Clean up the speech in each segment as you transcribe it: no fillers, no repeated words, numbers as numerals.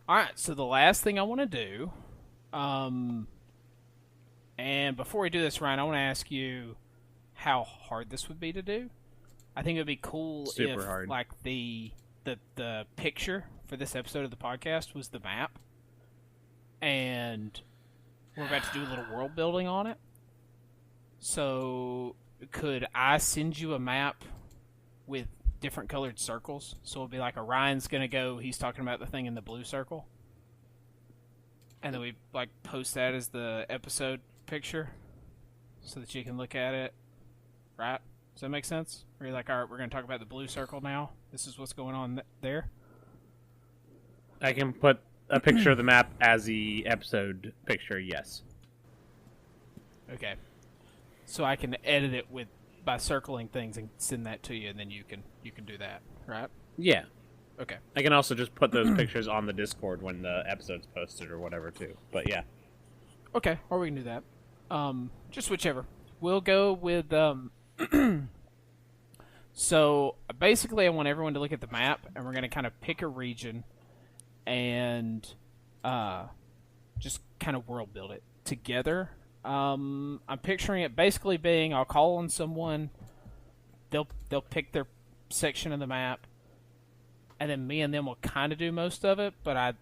All right, so the last thing I want to do, and before we do this, Ryan, I want to ask you how hard this would be to do. I think it would be cool Super if, hard. like, the picture for this episode of the podcast was the map, and we're about to do a little world building on it. So, could I send you a map with different colored circles? So it'll be like Orion's gonna go. He's talking about the thing in the blue circle, and then we like post that as the episode picture, so that you can look at it. Right? Does that make sense? Or you're like, all right, we're gonna talk about the blue circle now. This is what's going on there. I can put a picture of the map as the episode picture. Yes. Okay. So I can edit it by circling things and send that to you, and then you can do that, right? Yeah. Okay. I can also just put those pictures on the Discord when the episode's posted or whatever too. But yeah. Okay, or we can do that. Just whichever. We'll go with So basically, I want everyone to look at the map, and we're going to kind of pick a region and just kind of world build it together. I'm picturing it basically being, I'll call on someone, they'll pick their section of the map, and then me and them will kind of do most of it, but I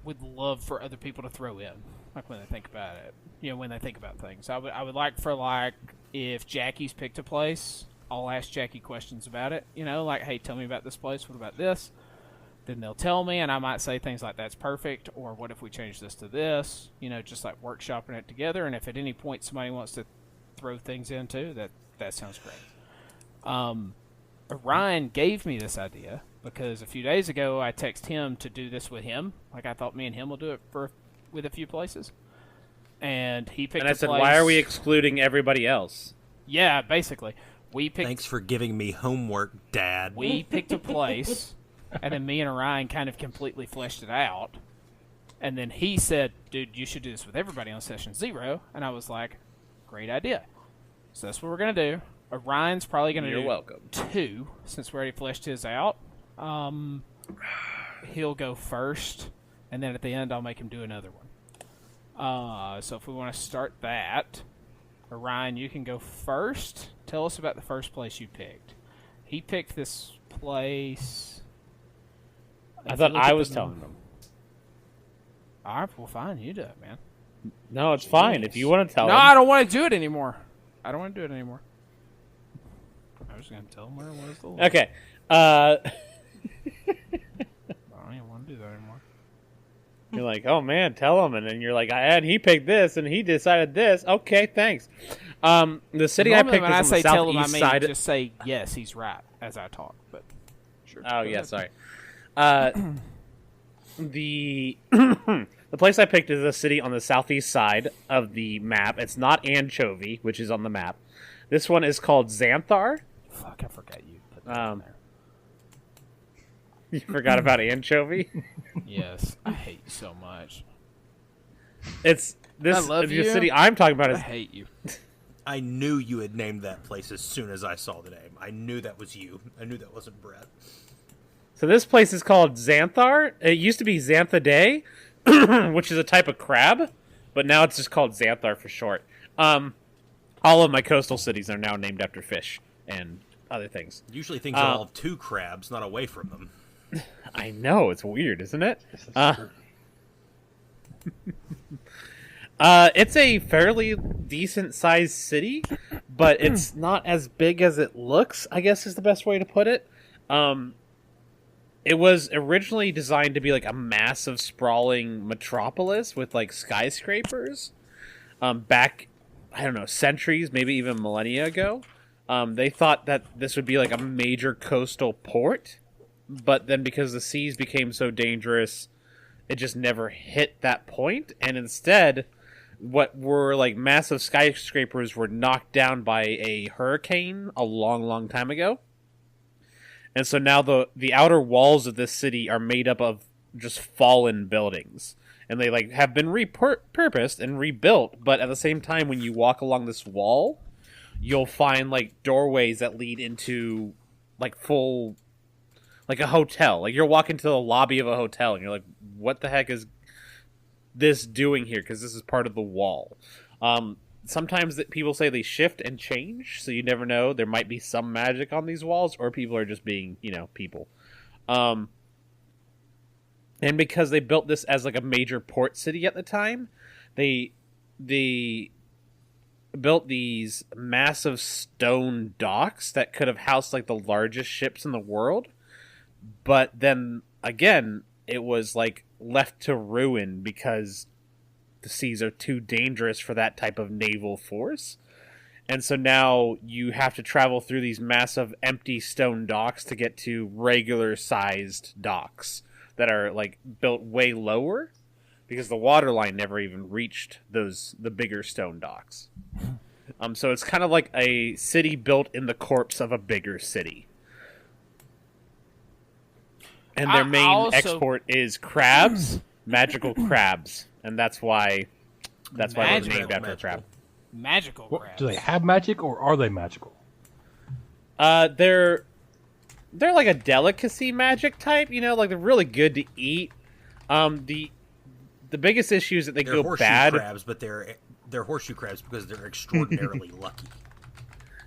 would love for other people to throw in, like when they think about it, when they think about things. I would like for, like, if Jackie's picked a place, I'll ask Jacque questions about it, like, hey, tell me about this place, what about this? Then they'll tell me, and I might say things like, that's perfect, or what if we change this to this, just like workshopping it together. And if at any point somebody wants to throw things in too, that sounds great. Ryan gave me this idea because a few days ago I texted him to do this with him. Like, I thought me and him will do it with a few places. And he picked a place. And I said, why are we excluding everybody else? Yeah, basically. Thanks for giving me homework, Dad. We picked a place. And then me and Orion kind of completely fleshed it out. And then he said, dude, you should do this with everybody on session 0. And I was like, great idea. So that's what we're going to do. Orion's probably going to do welcome. 2, since we already fleshed his out. He'll go first. And then at the end, I'll make him do another one. So if we want to start that, Orion, you can go first. Tell us about the first place you picked. He picked this place... I thought I was telling them. All right, well, fine. You do it, man. No, it's fine. If you want to tell them. No, I don't want to do it anymore. I was going to tell them where it was. Okay. I don't even want to do that anymore. You're like, oh, man, tell them. And then you're like, and he picked this, and he decided this. Okay, thanks. The city I picked is on the southeast side. Just say, yes, he's right, as I talk. But sure. Oh, yeah, sorry. The place I picked is a city on the southeast side of the map. It's not Anchovy, which is on the map. This one is called Xanthar. Fuck, I forgot you put that in there. You forgot about Anchovy? Yes, I hate you so much. It's this. I love the you. City I'm talking about is. I hate you. I knew you had named that place as soon as I saw the name. I knew that was you. I knew that wasn't Bret. So this place is called Xanthar. It used to be Xanthidae, which is a type of crab, but now it's just called Xanthar for short. All of my coastal cities are now named after fish and other things. Usually things involve 2 crabs, not away from them. I know, it's weird, isn't it? It's a fairly decent-sized city, but it's not as big as it looks, I guess is the best way to put it. It was originally designed to be like a massive, sprawling metropolis with like skyscrapers. Back, I don't know, centuries, maybe even millennia ago. They thought that this would be like a major coastal port, but then because the seas became so dangerous, it just never hit that point. And instead, what were like massive skyscrapers were knocked down by a hurricane a long, long time ago. And so now the outer walls of this city are made up of just fallen buildings. And they like have been repurposed and rebuilt, but at the same time, when you walk along this wall, you'll find like doorways that lead into like full, like a hotel. Like you're walking to the lobby of a hotel, and you're like, what the heck is this doing here? Because this is part of the wall. Sometimes that people say they shift and change, so you never know. There might be some magic on these walls, or people are just being, people. And because they built this as like a major port city at the time, they built these massive stone docks that could have housed like the largest ships in the world. But then again, it was like left to ruin because the seas are too dangerous for that type of naval force. And so now you have to travel through these massive empty stone docks to get to regular sized docks that are like built way lower because the water line never even reached the bigger stone docks. So it's kind of like a city built in the corpse of a bigger city. And their main export is crabs, magical crabs, and that's why they're named after a crab. Magical crabs. Do they have magic, or are they magical? They're like a delicacy magic type. Like they're really good to eat. The biggest issue is that they're go bad. Crabs, but they're horseshoe crabs because they're extraordinarily lucky.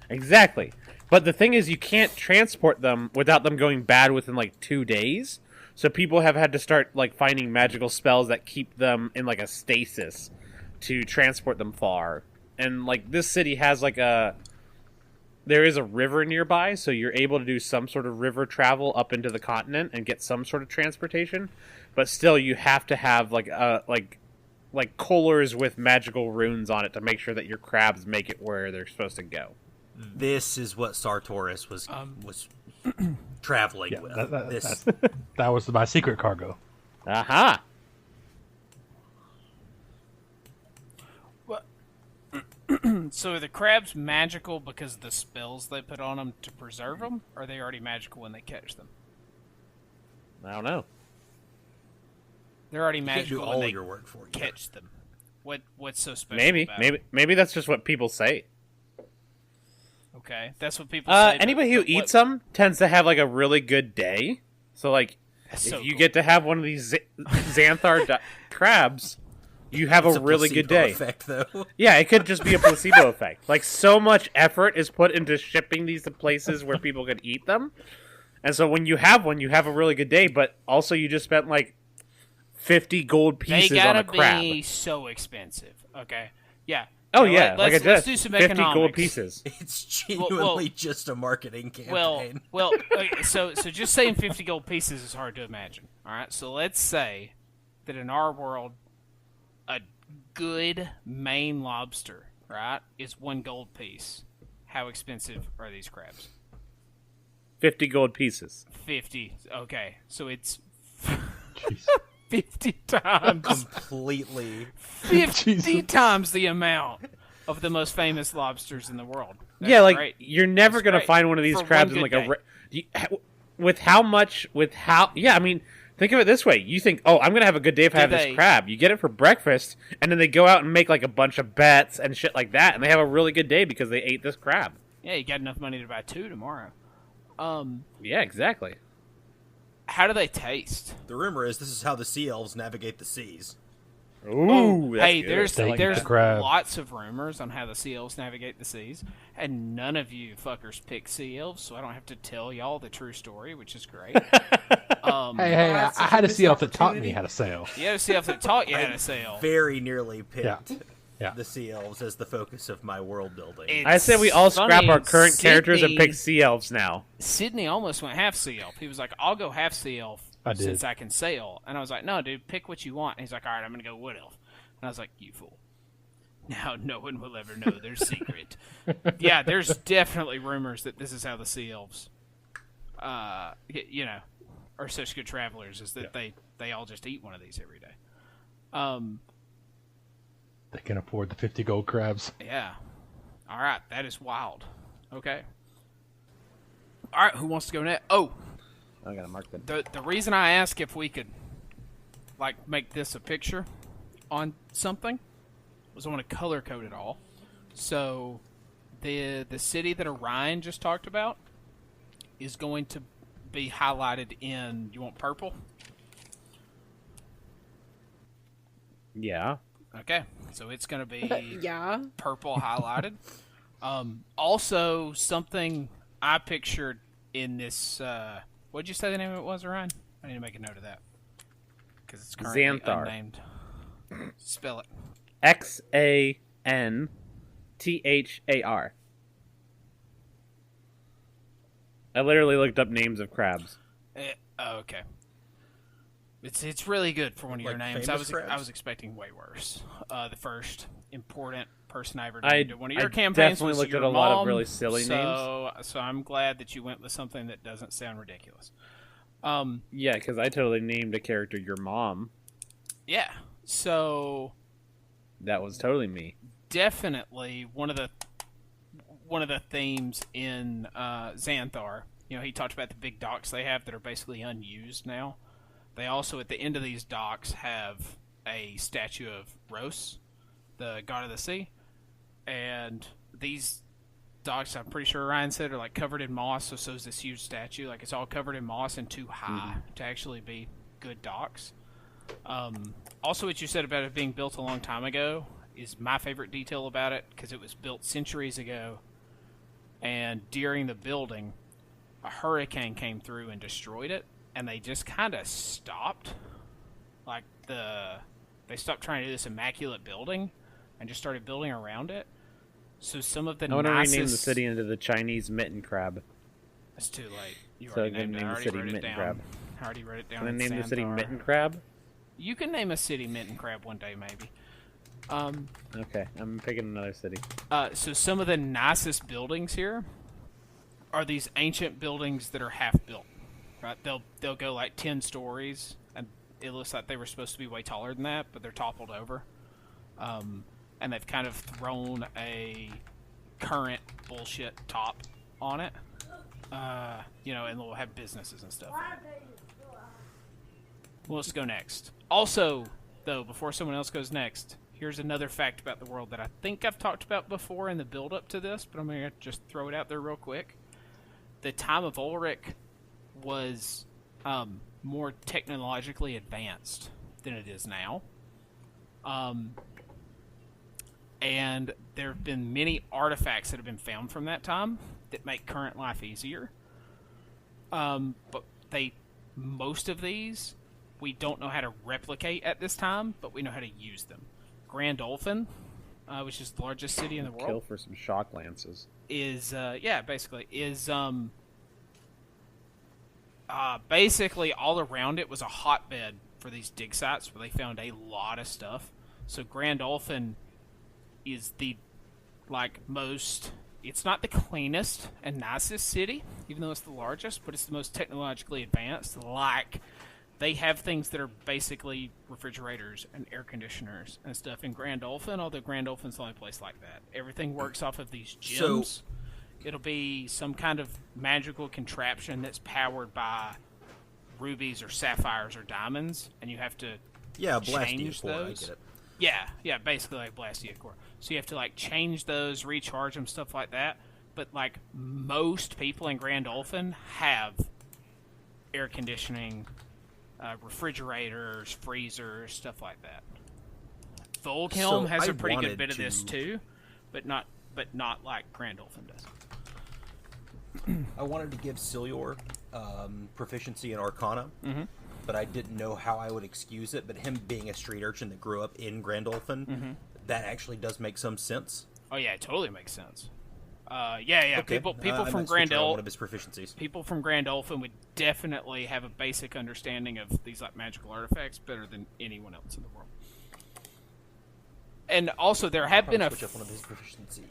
Exactly. But the thing is, you can't transport them without them going bad within like 2 days. So people have had to start like finding magical spells that keep them in like a stasis to transport them far. And like this city has like there is a river nearby, so you're able to do some sort of river travel up into the continent and get some sort of transportation. But still, you have to have like collars with magical runes on it to make sure that your crabs make it where they're supposed to go. This is what Sartoris was traveling with. That was my secret cargo. Aha! Well, so are the crabs magical because of the spells they put on them to preserve them? Or are they already magical when they catch them? I don't know. They're already magical when they your work for you. catch them. What's so special about Maybe that's just what people say. Okay, that's what people say. Anybody who eats them tends to have like a really good day. So like, if you get to have one of these Xanthar crabs, you have a really good day. Effect, though. Yeah, it could just be a placebo effect. Like so much effort is put into shipping these to places where people can eat them, and so when you have one, you have a really good day. But also, you just spent like 50 gold pieces on a crab. They gotta be so expensive. Okay, yeah. Oh yeah, let's do some 50 economics. gold pieces. It's genuinely just a marketing campaign. Well, okay, so just saying 50 gold pieces is hard to imagine. All right, so let's say that in our world, a good Maine lobster, right, is 1 gold piece. How expensive are these crabs? 50 gold pieces. 50. Okay, so it's Jeez. 50 times. Completely. 50 times the amount of the most famous lobsters in the world. That's yeah, like great. you're never going to find one of these For crabs one in like good yeah, I mean, think of it this way. You think, "Oh, I'm going to have a good day if I have this crab." You get it for breakfast, and then they go out and make like a bunch of bets and shit like that, and they have a really good day because they ate this crab. Yeah, you got enough money to buy 2 tomorrow. Yeah, exactly. How do they taste? The rumor is this is how the sea elves navigate the seas. Ooh, that's hey, good. there's crab. lots of rumors on how the sea elves navigate the seas, and none of you fuckers pick sea elves, so I don't have to tell y'all the true story, which is great. Hey, I had a sea elf that taught me how to sail. You had a sea elf that taught you how to sail. Very nearly picked Yeah. the sea elves as the focus of my world building. I say we all scrap funny, our current characters and Sydney- pick sea elves now. Sydney almost went half sea elf. He was like, "I'll go half sea elf I did. since I can sail," and I was like, "No, dude, pick what you want." And he's like, "All right, I'm gonna go wood elf," and I was like, "You fool." Now no one will ever know their secret. Yeah, there's definitely rumors that this is how the sea elves, are such good travelers, is that they all just eat one of these every day. They can afford the 50 gold crabs. Yeah. All right, that is wild. Okay. All right, who wants to go next? Oh, I gotta mark that. the reason I asked if we could, like, make this a picture on something was I want to color code it all. So, the city that Arion just talked about is going to be highlighted in. You want purple? Yeah. Okay, so it's going to be Yeah. purple highlighted. Also, something I pictured in this. What'd you say the name of it was, Orion? I need to make a note of that because it's currently Xanthar. unnamed. Spell it. Xanthar. I literally looked up names of crabs. Okay. It's really good for one of your Like names. famous I crabs? was expecting way worse. The first important person I ever I named in one of your I campaigns definitely was looked your at a lot of mom, really silly names. So I'm glad that you went with something that doesn't sound ridiculous. Yeah, because I totally named a character your mom. Yeah. So That was totally me. definitely one of the themes in Xanthar. You know, he talked about the big docks they have that are basically unused now. They also, at the end of these docks, have a statue of Ros, the god of the sea. And these docks, I'm pretty sure Ryan said, are like covered in moss. So is this huge statue. Like, it's all covered in moss and too high to actually be good docks. Also, what you said about it being built a long time ago is my favorite detail about it, because it was built centuries ago. And during the building, a hurricane came through and destroyed it. And they just kind of stopped. Like, they stopped trying to do this immaculate building and just started building around it. So some of the I want to nicest... rename the city into the Chinese mitten crab. It's too late. You So already I can named it. I name the already city wrote it Mitten down. Crab. I already wrote it down. Can I in name the city Xanthar. Mitten Crab? You can name a city Mitten Crab one day, maybe. Okay, I'm picking another city. So some of the nicest buildings here are these ancient buildings that are half built. Right? They'll go like 10 stories, and it looks like they were supposed to be way taller than that, but they're toppled over. And they've kind of thrown a current bullshit top on it. You know, and they'll have businesses and stuff. Well, let's go next. Also, though, before someone else goes next, here's another fact about the world that I think I've talked about before in the build-up to this, but I'm going to just throw it out there real quick. The time of Ulrich was more technologically advanced than it is now. And there have been many artifacts that have been found from that time that make current life easier. But most of these we don't know how to replicate at this time, but we know how to use them. Grand Olphin, which is the largest city in the world, Kill for some shock lances. is basically all around it was a hotbed for these dig sites where they found a lot of stuff. So Grand Olphin is the most. It's not the cleanest and nicest city, even though it's the largest, but it's the most technologically advanced. Like, they have things that are basically refrigerators and air conditioners and stuff in Grand Olphin, although Grand Olphin's the only place like that. Everything works off of these gems. It'll be some kind of magical contraption that's powered by rubies or sapphires or diamonds, and you have to change those. I get it. Yeah, basically like Blastia Core. So you have to like change those, recharge them, stuff like that. But like most people in Grand Olphin have air conditioning, refrigerators, freezers, stuff like that. Volkhelm has a pretty good bit of this too, but not like Grand Olphin does. I wanted to give Silior proficiency in Arcana, but I didn't know how I would excuse it. But him being a street urchin that grew up in Grand Olphin, that actually does make some sense. Oh yeah, it totally makes sense. Okay. People from Grand Olphin, one of his proficiencies. People from Grand Olphin would definitely have a basic understanding of these like magical artifacts better than anyone else in the world. And also, there have been one of his proficiency.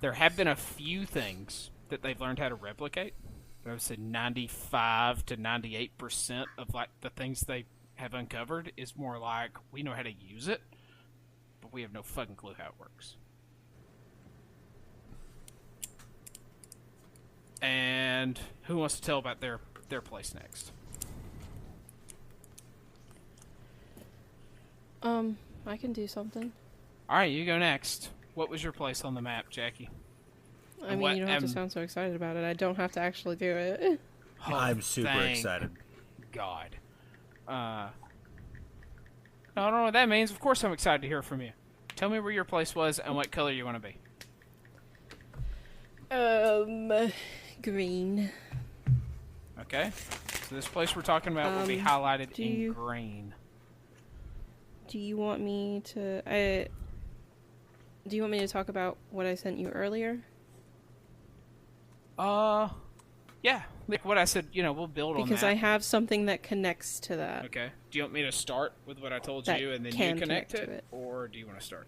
There have been a few things that they've learned how to replicate. I would say 95 to 98% of like the things they have uncovered is more like we know how to use it, but we have no fucking clue how it works. And who wants to tell about their place next? I can do something. All right, you go next. What was your place on the map, Jackie? I mean, you don't have to sound so excited about it. I don't have to actually do it. I'm super excited. God. No, I don't know what that means. Of course I'm excited to hear from you. Tell me where your place was and what color you want to be. Green. Okay. So this place we're talking about will be highlighted in green. Do you want me to... do you want me to talk about what I sent you earlier? Yeah. Like what I said, we'll build on that. Because I have something that connects to that. Okay. Do you want me to start with what I told you and then you connect it? Or do you want to start?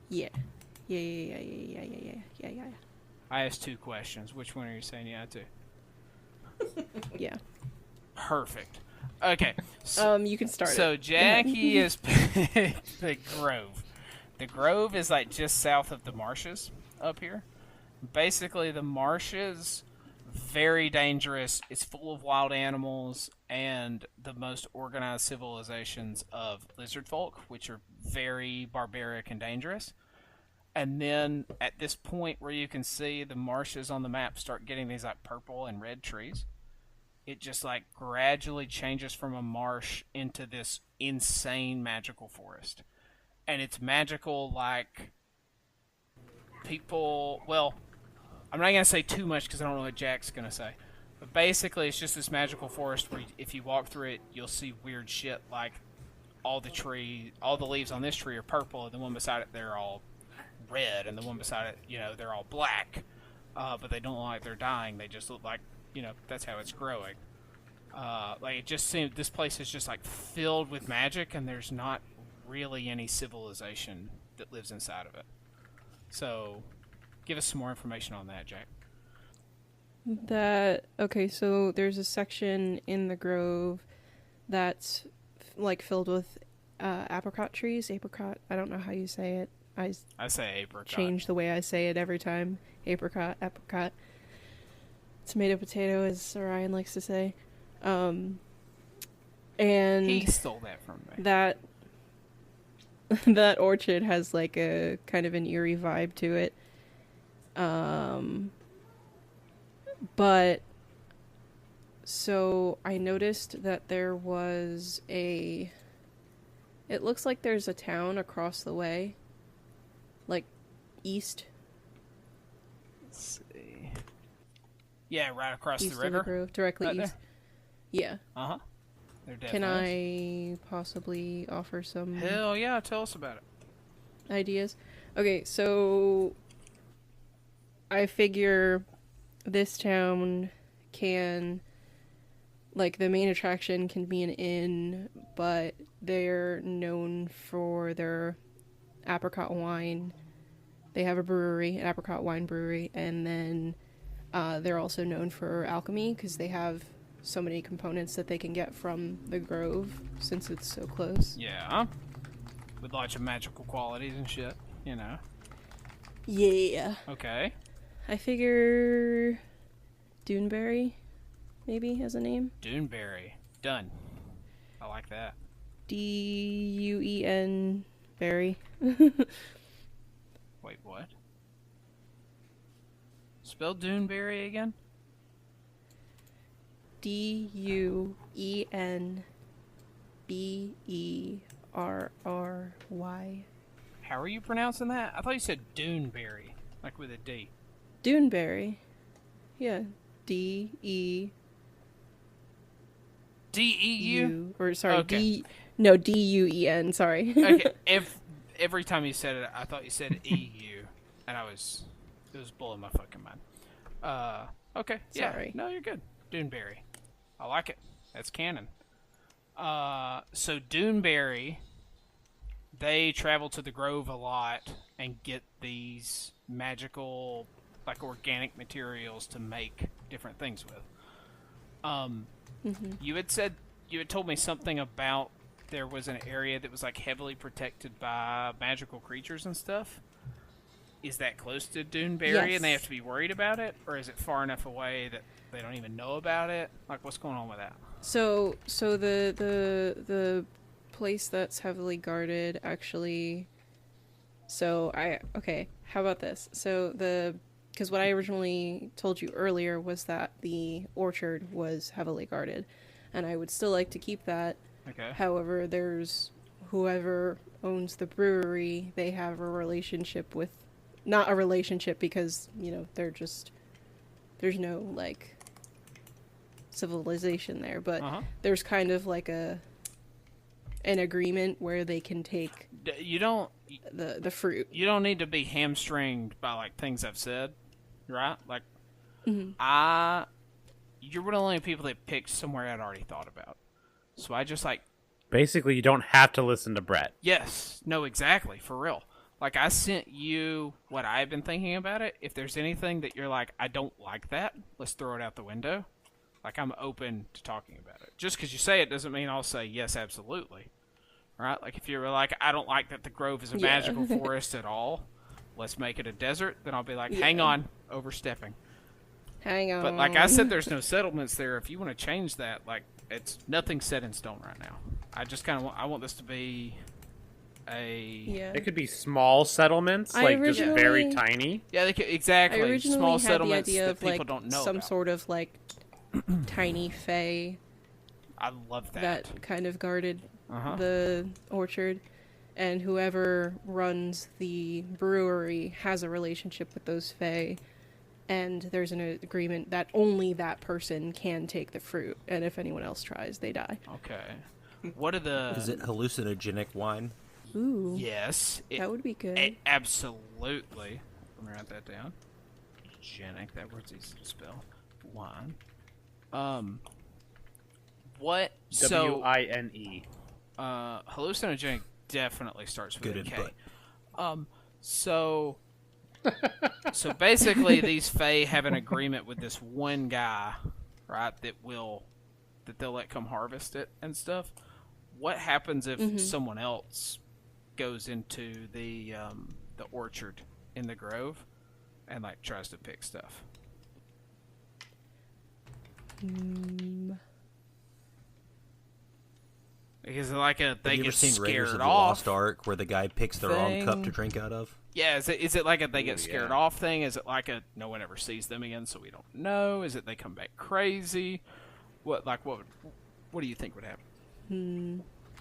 Yeah. Yeah. I asked 2 questions. Which one are you saying yeah to? Yeah. Perfect. Okay. So, you can start So it. Jacque is the Grove. The Grove is like just south of the marshes up here. Basically, the marshes, very dangerous. It's full of wild animals and the most organized civilizations of lizard folk, which are very barbaric and dangerous. And then at this point where you can see the marshes on the map start getting these like purple and red trees, it just like gradually changes from a marsh into this insane magical forest. And it's magical like people, well, I'm not going to say too much because I don't know what Jacque's going to say. But basically it's just this magical forest where if you walk through it, you'll see weird shit like all the leaves on this tree are purple and the one beside it they're all red, and the one beside it, they're all black, but they don't look like they're dying. They just look like, that's how it's growing. Like it just seems this place is just like filled with magic, and there's not really any civilization that lives inside of it. So, give us some more information on that, Jacque. Okay, so there's a section in the Grove that's like filled with apricot trees. Apricot, I don't know how you say it. I say apricot. Change the way I say it every time. Apricot. Tomato potato, as Arion likes to say. And he stole that from me. That orchard has like a kind of an eerie vibe to it. But so I noticed that there was it looks like there's a town across the way. Like, east. Let's see. Yeah, right across east the river. Of the Grove, directly right east. There. Yeah. Can I possibly offer some... Hell yeah, tell us about it. Ideas? Okay, so... I figure this town can... Like, the main attraction can be an inn, but they're known for their apricot wine. They have a brewery, an apricot wine brewery, and then they're also known for alchemy because they have so many components that they can get from the Grove since it's so close. Yeah, with lots of magical qualities and shit, Yeah. Okay. I figure Duneberry, maybe, as a name. Duneberry. Done. I like that. D-U-E-N berry. Wait, what? Spell Duneberry again? D-U-E-N-B-E-R-R-Y. How are you pronouncing that? I thought you said Duneberry, like with a D. Duneberry. Yeah. D-E... D-E-U? Or, sorry, okay. D-U-E-N, sorry. Okay, every time you said it, I thought you said E-U, and it was blowing my fucking mind. Okay, yeah. Sorry. No, you're good. Duneberry. I like it. That's canon. So Duneberry, they travel to the Grove a lot and get these magical, like organic materials to make different things with. You had told me something about there was an area that was like heavily protected by magical creatures and stuff. Is that close to Duneberry Yes. and they have to be worried about it, or is it far enough away that they don't even know about it? Like, what's going on with that? So the place that's heavily guarded actually. Okay, how about this? Because what I originally told you earlier was that the orchard was heavily guarded, and I would still like to keep that. Okay. However, there's whoever owns the brewery, they have a relationship with, not a relationship because, they're just, there's no, like, civilization there, but there's kind of like an agreement where they can take the fruit. You don't need to be hamstringed by, like, things I've said, right? Like, you're one of the only people that picked somewhere I'd already thought about. So I just, like... Basically, you don't have to listen to Bret. Yes. No, exactly. For real. Like, I sent you what I've been thinking about it. If there's anything that you're like, I don't like that, let's throw it out the window. Like, I'm open to talking about it. Just because you say it doesn't mean I'll say, yes, absolutely. Right? Like, if you're like, I don't like that the Grove is a magical forest at all, let's make it a desert, then I'll be like, hang on, overstepping. Hang on. But like I said, there's no settlements there. If you want to change that, like, it's nothing set in stone right now. I just kind of I want this to be It could be small settlements, just very tiny. Yeah, they could, exactly. I originally small had settlements the idea that of people like don't know some about. sort of like tiny fae. I love that. That kind of guarded the orchard, and whoever runs the brewery has a relationship with those fae. And there's an agreement that only that person can take the fruit, and if anyone else tries, they die. Okay. What are the... Is it hallucinogenic wine? Ooh. Yes. That would be good. Absolutely. Let me write that down. Genic, that word's easy to spell. Wine. What? W-I-N-E. Hallucinogenic definitely starts with Good a K. input. So basically, these fae have an agreement with this one guy, right? That they'll let come harvest it and stuff. What happens if someone else goes into the orchard in the grove and like tries to pick stuff? Because like they Have you ever get seen Raiders of scared the off. Lost Ark, where the guy picks the wrong cup to drink out of? Yeah, is it like a they get scared off thing? Is it like a no one ever sees them again, so we don't know? Is it they come back crazy? What do you think would happen?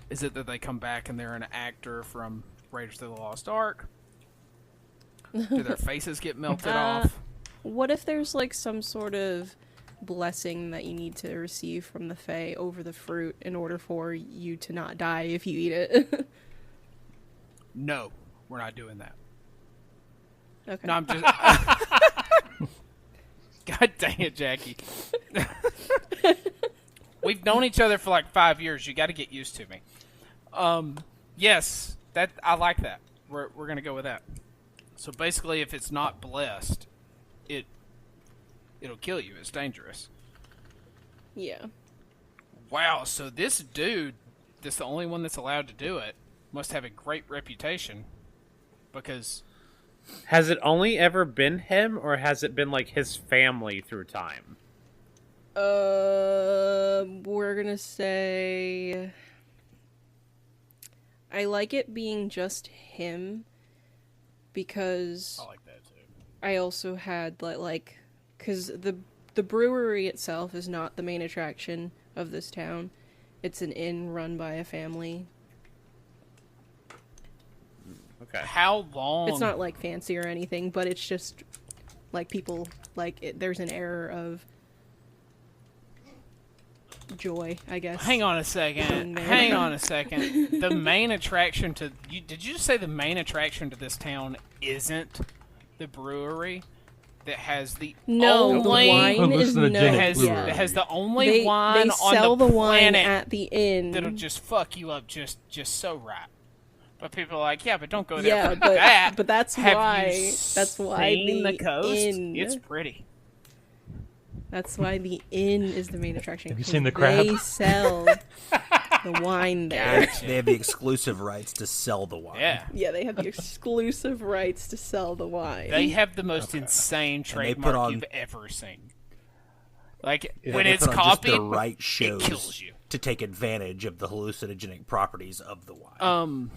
Is it that they come back and they're an actor from Raiders of the Lost Ark? Do their faces get melted off? What if there's like some sort of blessing that you need to receive from the fae over the fruit in order for you to not die if you eat it? No, we're not doing that. Okay. No, I'm just... God dang it, Jackie. We've known each other for like 5 years. You got to get used to me. Yes, that I like that. We're gonna go with that. So basically, if it's not blessed, it'll kill you. It's dangerous. Yeah. Wow. So this dude, that's the only one that's allowed to do it, must have a great reputation, because. Has it only ever been him, or has it been like his family through time? We're gonna say I like it being just him because I like that too. I also had like because the brewery itself is not the main attraction of this town. It's an inn run by a family. Okay. How long? It's not like fancy or anything, but it's just like people there's an air of joy, I guess. Hang on a second. The main attraction to you, did you just say the main attraction to this town isn't the brewery that has the no, only the wine is no. That has the only wine they sell on the wine planet at the inn that'll just fuck you up just so right. But people are like, yeah, but don't go there yeah, for that. But that's Have why. You that's why seen the coast. Inn. It's pretty. That's why the inn is the main attraction. Have you seen the crab? They sell the wine there. They have the exclusive rights to sell the wine. Yeah. Yeah, they have the exclusive rights to sell the wine. They have the most insane trademark you've ever seen. Like, when they it's put on just copied, the right it shows kills you. to take advantage of the hallucinogenic properties of the wine.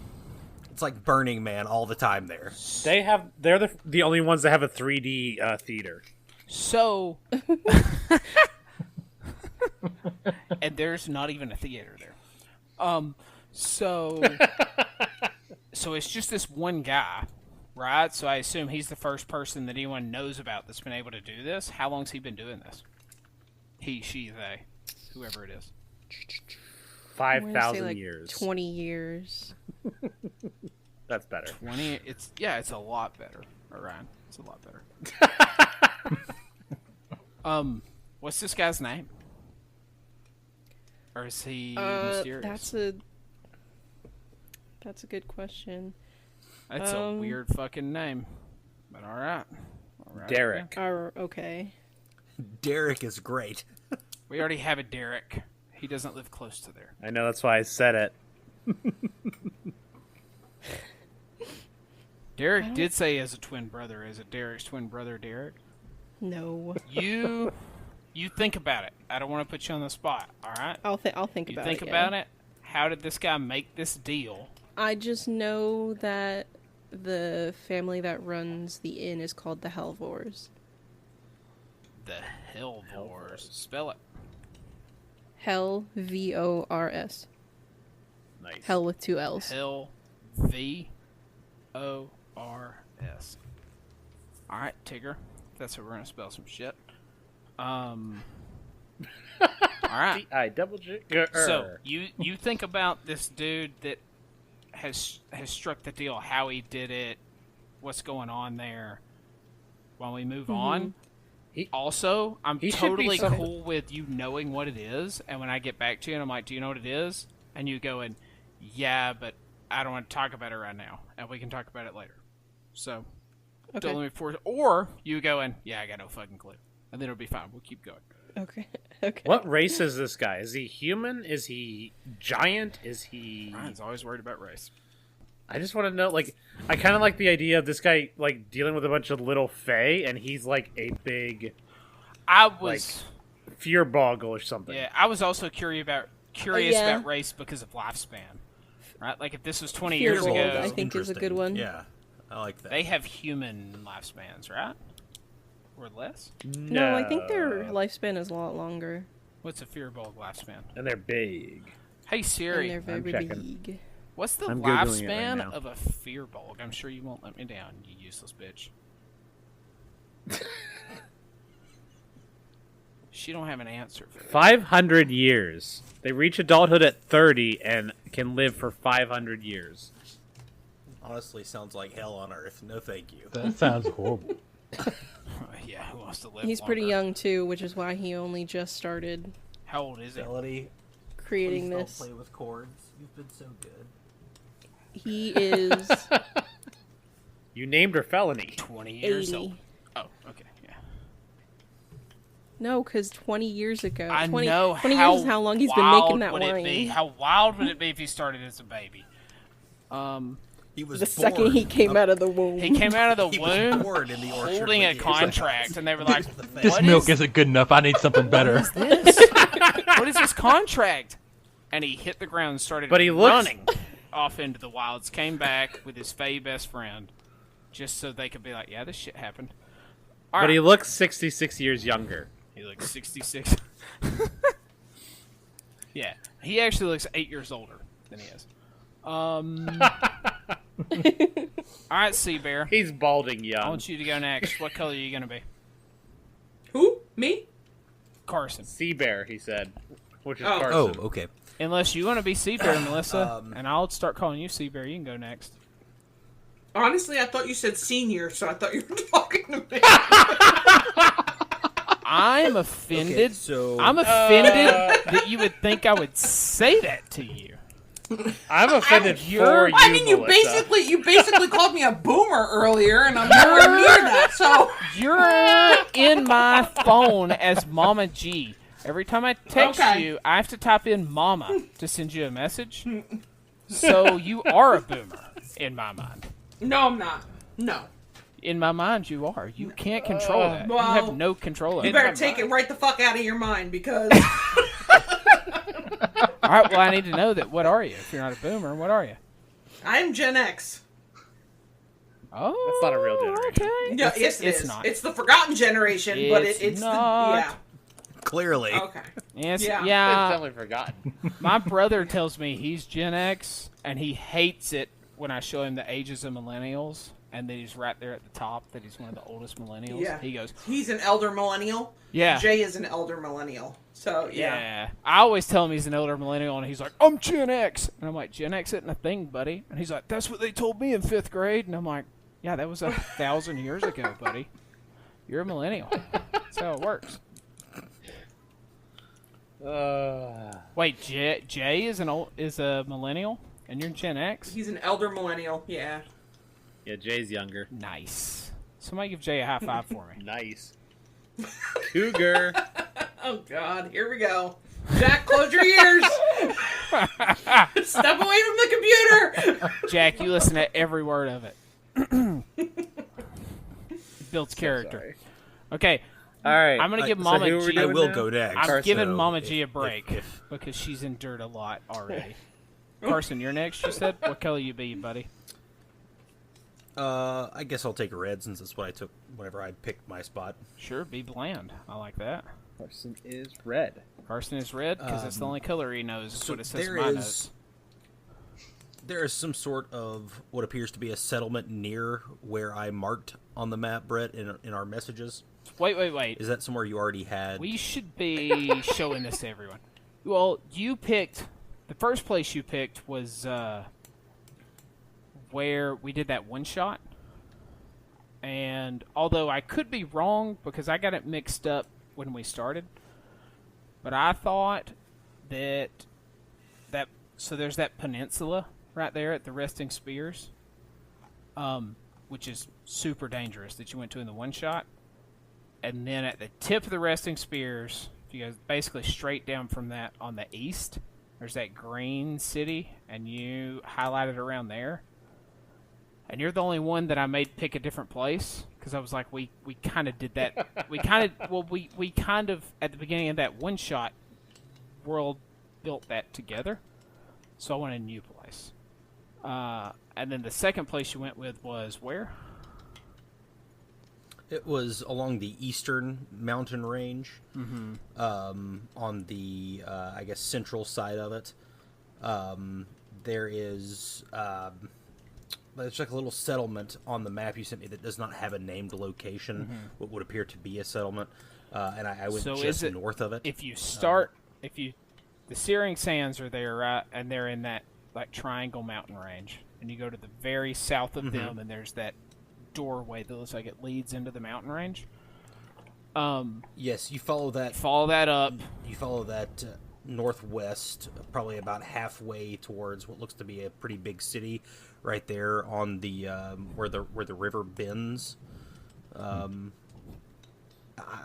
It's like Burning Man all the time there. They're the only ones that have a 3D theater. So, and there's not even a theater there. So, so it's just this one guy, right? So I assume he's the first person that anyone knows about that's been able to do this. How long's he been doing this? He, she, they, whoever it is. I'm gonna say, 5,000 like, years. 20 years. That's better. 20. It's a lot better. Orion, it's a lot better. What's this guy's name? Or is he mysterious? That's a good question. That's a weird fucking name. But all right. Derek. Okay. Derek is great. We already have a Derek. He doesn't live close to there. I know, that's why I said it. Derek did say he has a twin brother. Is it Derek's twin brother, Derek? No. You think about it. I don't want to put you on the spot, all right? I'll think about it. You think about it? How did this guy make this deal? I just know that the family that runs the inn is called the Helvors. The Hellvors. Spell it. Hell, V-O-R-S. Nice. Hell with 2 L's. Hell, V-O-R-S. All right, Tigger. That's what we're gonna spell some shit. All right. I double check. So you think about this dude that has struck the deal, how he did it, what's going on there. While we move on, also I'm totally cool with you knowing what it is, and when I get back to you and I'm like, "Do you know what it is?" and you going, "Yeah, but I don't want to talk about it right now, and we can talk about it later." So, don't let me force. Or you going, "Yeah, I got no fucking clue," and then it'll be fine. We'll keep going. Okay. Okay. What race is this guy? Is he human? Is he giant? Is he... Ryan's always worried about race. I just want to know, like, I kind of like the idea of this guy, like, dealing with a bunch of little fae, and he's, like, a big, I was... like, fear boggle or something. Yeah, I was also curious about race because of lifespan. Right? Like, if this was 20 years Fearbold, ago... I think is a good one. Yeah, I like that. They have human lifespans, right? Or less? No, I think their lifespan is a lot longer. What's a fearball lifespan? And they're big. Hey And Siri, they're very checking. big. what's the I'm Googling it right lifespan now. of a fearball? I'm sure you won't let me down, you useless bitch. She don't have an answer for that. 500 years. They reach adulthood at 30 and can live for 500 years. Honestly, sounds like hell on earth. No, thank you. That sounds horrible. Yeah, who wants to live He's pretty longer? young too, which is why he only just started How old is he? Fidelity, creating please this. don't play with chords. You've been so good. He is You named her felony. 20 years 80. old. Oh, okay, yeah. No, because 20 years ago. I 20, know 20 how years is how long he's been wild making that would it wine. be? How wild would it be if he started as a baby? He was The born second he came out of the womb. He came out of the He was womb born in the orchard holding a with the contract, and they were like, This "What milk is isn't good enough. I need something better. this? What is this contract?" And he hit the ground and started But he looks- running off into the wilds. Came back with his Fae best friend, just so they could be like, "Yeah, this shit happened." All But right. he looks 66 years younger. He looks 66. Yeah, he actually looks 8 years older than he is. All right, Sea Bear. He's balding I young. want you to go next. What color are you going to be? Who? Me? Carson. Sea bear, he said. Which is Oh. Carson. Oh, okay. Unless you want to be Sea Bear, Melissa, and I'll start calling you Sea Bear. You can go next. Honestly, I thought you said senior, so I thought you were talking to me. I'm offended. Okay, so I'm offended that you would think I would say that to you. I'm offended for you, I mean, you Melissa. basically called me a boomer earlier, and I'm nowhere near that. So You're in my phone as Mama G. Every time I text Okay. you, I have to type in Mama to send you a message. So you are a boomer in my mind. no, I'm not. No, In my mind, you are. You can't control that. You well, have no control of you it. better take it right the fuck out of your mind because All right. Well, I need to know that. What are you? If you're not a boomer, what are you? I'm Gen X. Oh, That's not a real generation. Okay. Yeah, yes, it's it is. not. It's the forgotten generation, but It's it's not. the yeah. Clearly. Okay. Yes, Yeah. It's yeah. definitely forgotten. My brother tells me he's Gen X, and he hates it when I show him the ages of millennials, and that he's right there at the top, that he's one of the oldest millennials. Yeah. He goes, He's an elder millennial. yeah. Jay is an elder millennial. So, yeah. Yeah. I always tell him he's an elder millennial, and he's like, I'm Gen X. And I'm like, Gen X isn't a thing, buddy. And he's like, that's what they told me in 5th grade. And I'm like, yeah, that was 1,000 years ago, buddy. You're a millennial. That's how it works. Wait, Jay is a millennial, and you're Gen X? He's an elder millennial. Yeah. Yeah, Jay's younger. Nice. Somebody give Jay a high five for me. Nice. Cougar. Oh, God. Here we go. Jack, close your ears. Step away from the computer. Jack, you listen to every word of it. It builds character. Sorry. Okay, All right. I'm gonna give so Mama who are we G. I doing will now? go next. I'm Carson, giving so Mama G a break if- because she's endured a lot already. Carson, you're next. You said, what color you be, buddy? I guess I'll take red since that's what I took whenever I picked my spot. Sure, be bland. I like that. Carson is red. Carson is red because it's the only color he knows. That's So what it says in there my is notes. there is some sort of what appears to be a settlement near where I marked on the map, Bret, in our messages. Wait. Is that somewhere you already had? We should be showing this to everyone. Well, you picked... The first place you picked was where we did that one-shot. And although I could be wrong because I got it mixed up when we started, but I thought that... So there's that peninsula right there at the Resting Spears, which is super dangerous that you went to in the one-shot. And then at the tip of the Resting Spears, if you go basically straight down from that on the east, there's that green city, and you highlighted around there. And you're the only one that I made pick a different place, because I was like, we kind of did that. We kind of, at the beginning of that one-shot world, built that together. So I want a new place. And then the second place you went with was where? It was along the eastern mountain range, on the I guess central side of it. There is it's like a little settlement on the map you sent me that does not have a named location. What would appear to be a settlement, and I went So just north of it. If you the Searing Sands are there, right, and they're in that like triangle mountain range, and you go to the very south of them, and there's that doorway that looks like it leads into the mountain range. Yes, you follow that. Follow that up. You follow that northwest, probably about halfway towards what looks to be a pretty big city, right there on the where the river bends. I'm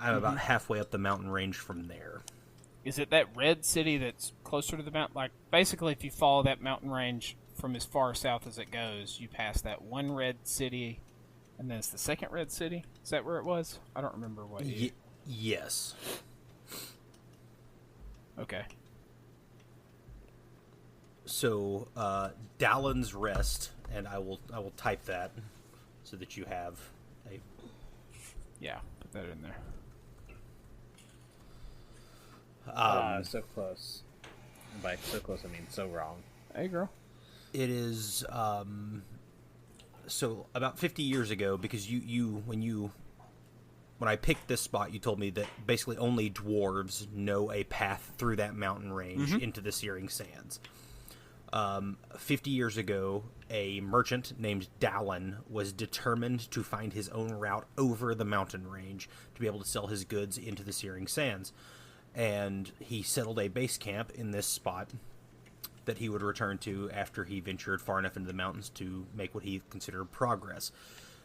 about halfway up the mountain range from there. Is it that red city that's closer to the mountain? Like, basically, if you follow that mountain range from as far south as it goes, you pass that one red city, and then it's the second red city? Is that where it was? I don't remember what you... Yes. Okay. So, Dallin's Rest, and I will type that so that you have a... Yeah, put that in there. So close. By so close, I mean so wrong. Hey, girl. It is, so about 50 years ago, because when I picked this spot, you told me that basically only dwarves know a path through that mountain range into the Searing Sands. 50 years ago, a merchant named Dallin was determined to find his own route over the mountain range to be able to sell his goods into the Searing Sands. And he settled a base camp in this spot that he would return to after he ventured far enough into the mountains to make what he considered progress.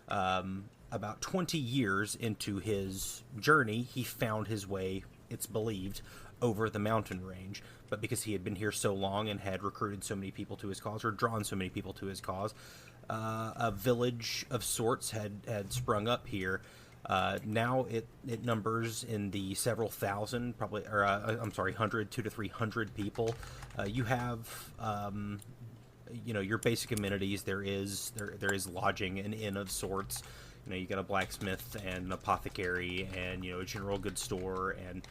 About 20 years into his journey, he found his way, it's believed, over the mountain range. But because he had been here so long and had recruited so many people to his cause, or drawn so many people to his cause, a village of sorts had sprung up here. Now it numbers in the several thousand, probably, or 100, 200 to 300 people. You have, your basic amenities. There is lodging, an inn of sorts. You got a blacksmith and an apothecary and a general goods store and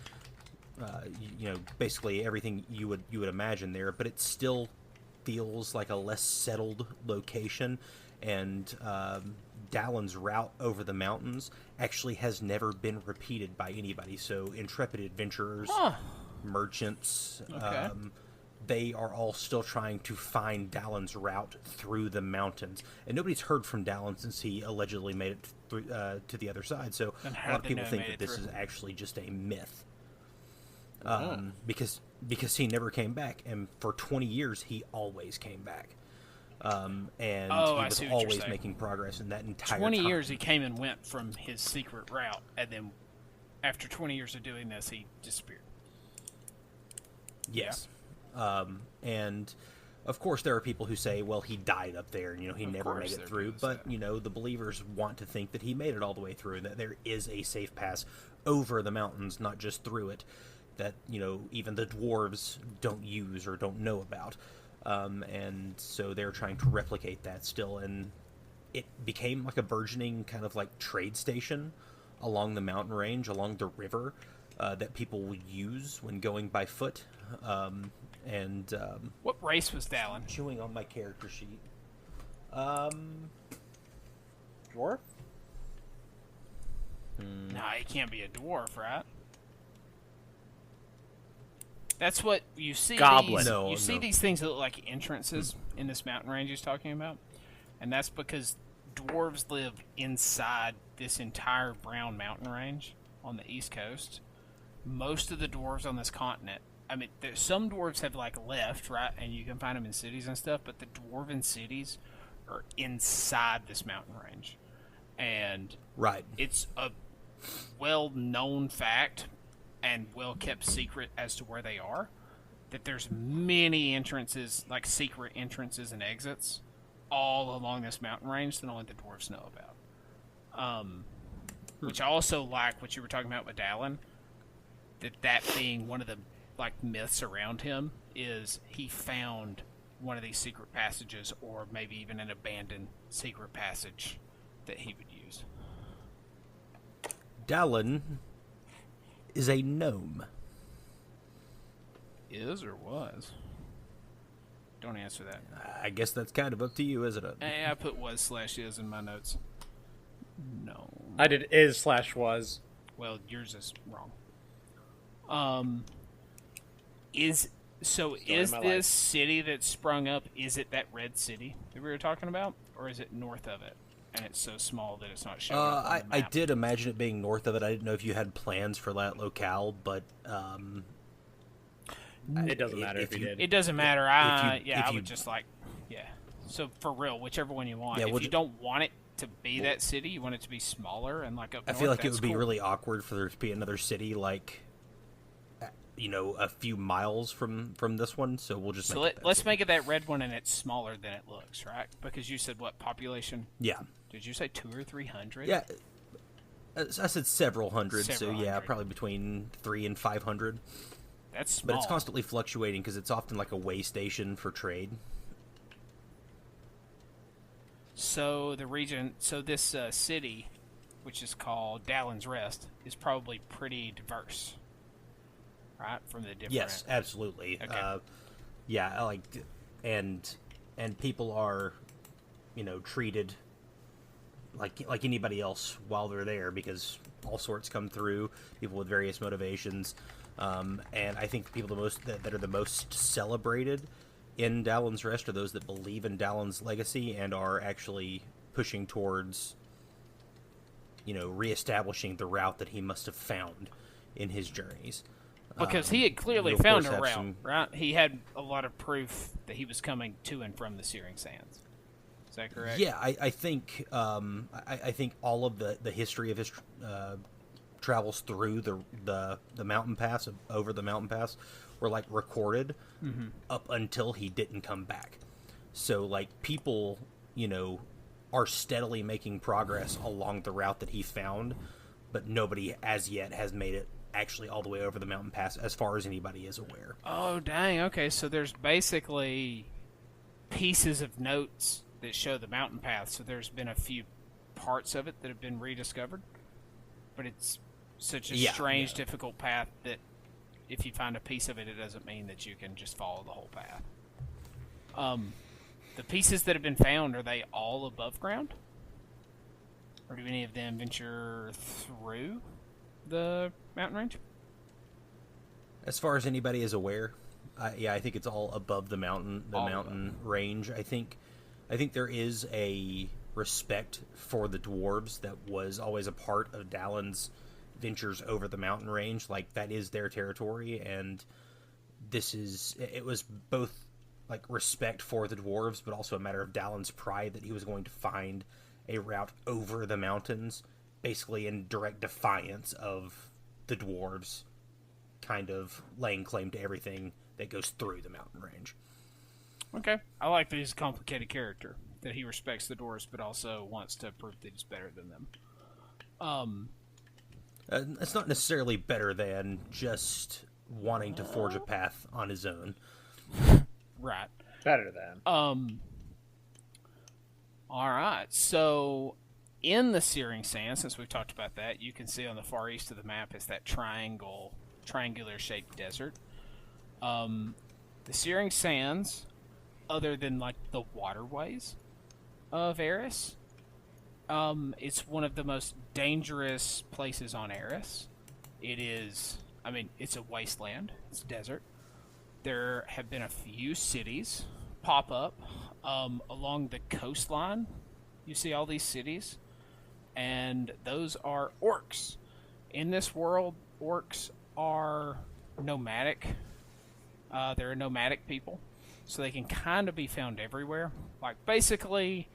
basically everything you would imagine there, but it still feels like a less settled location, and Dallin's route over the mountains actually has never been repeated by anybody. So intrepid adventurers, merchants, Okay. They are all still trying to find Dallin's route through the mountains, and nobody's heard from Dallin since he allegedly made it through, to the other side. So And a how lot of did they people know he think made that it this through? is actually just a myth, because he never came back, and for 20 years he always came back, and Oh, he I was see what you're always saying. making progress in that entire 20 time. years he came and went from his secret route, and then after 20 years of doing this, he disappeared. Yes. And of course there are people who say, well, he died up there and, he Of never course made there it are through. people But, who say the believers want to think that he made it all the way through and that there is a safe pass over the mountains, not just through it, that, even the dwarves don't use or don't know about. And so they're trying to replicate that still. And it became like a burgeoning kind of like trade station along the mountain range, along the river, that people would use when going by foot. What race was Dallin? Chewing on my character sheet. Dwarf? No, he can't be a dwarf, right? That's what you see. Goblin. These, No, you see no. these things that look like entrances in this mountain range he's talking about, and that's because dwarves live inside this entire brown mountain range on the east coast. Most of the dwarves on this continent, I mean, some dwarves have left, right, and you can find them in cities and stuff, but the dwarven cities are inside this mountain range, and Right. it's a well-known fact and well-kept secret as to where they are, that there's many entrances, like secret entrances and exits, all along this mountain range that only the dwarves know about. Which I also like what you were talking about with Dallin, that being one of the myths around him is he found one of these secret passages, or maybe even an abandoned secret passage that he would use. Dallin is a gnome. Is or was? Don't answer that. I guess that's kind of up to you, isn't it? I put was/is in my notes. No. I did is/was. Well, yours is wrong. Is of my this life. city that sprung up, is it that red city that we were talking about? Or is it north of it? And it's so small that it's not showing up on the I map? did imagine it being north of it. I didn't know if you had plans for that locale, but It doesn't matter if you did. It doesn't matter. if I you- would just yeah. So for real, whichever one you want. Yeah, if we'll you don't want it to be that city, you want it to be smaller and up I north, feel like it that's would be cool. really awkward for there to be another city a few miles from this one. So we'll just So make it that let's city. make it that red one, and it's smaller than it looks, right? Because you said what population? Yeah, Did you say 200 or 300? yeah. I said several hundred, Several so yeah, hundred. probably between 300 and 500. That's small. But it's constantly fluctuating because it's often like a way station for trade. So this city, which is called Dallin's Rest, is probably pretty diverse, right? From the different. Yes, absolutely. Okay. Yeah, and people are, treated like anybody else while they're there, because all sorts come through, people with various motivations, and I think the people that are the most celebrated in Dallin's Rest are those that believe in Dallin's legacy and are actually pushing towards, reestablishing the route that he must have found in his journeys. Because he had clearly you, of found course, a have route, some- right? He had a lot of proof that he was coming to and from the Searing Sands. Is that correct? Yeah, I think I think all of the history of his travels through the mountain pass, over the mountain pass, were recorded up until he didn't come back. So people, are steadily making progress along the route that he found, but nobody as yet has made it actually all the way over the mountain pass, as far as anybody is aware. Oh, dang. Okay, so there's basically pieces of notes that show the mountain path. So there's been a few parts of it that have been rediscovered, but it's such a Yeah, strange, yeah. difficult path that if you find a piece of it, it doesn't mean that you can just follow the whole path. The pieces that have been found, are they all above ground? Or do any of them venture through the mountain range? As far as anybody is aware, I think it's all above the mountain range. I think there is a respect for the dwarves that was always a part of Dallin's ventures over the mountain range. Like, that is their territory, and it was both like respect for the dwarves, but also a matter of Dallin's pride that he was going to find a route over the mountains, basically in direct defiance of the dwarves kind of laying claim to everything that goes through the mountain range. Okay. I like that he's a complicated character, that he respects the dwarves, but also wants to prove that he's better than them. It's not necessarily better than just wanting to forge a path on his own. Right. Better than. Alright, so in the Searing Sand, since we've talked about that, you can see on the far east of the map is that triangular-shaped desert. The Searing Sands, other than like the waterways of Erys, it's one of the most dangerous places on Erys. It's a wasteland. It's a desert. There have been a few cities pop up along the coastline. You see all these cities, and those are orcs. In this world, orcs are nomadic. They're a nomadic people, so they can kind of be found everywhere. Like, basically,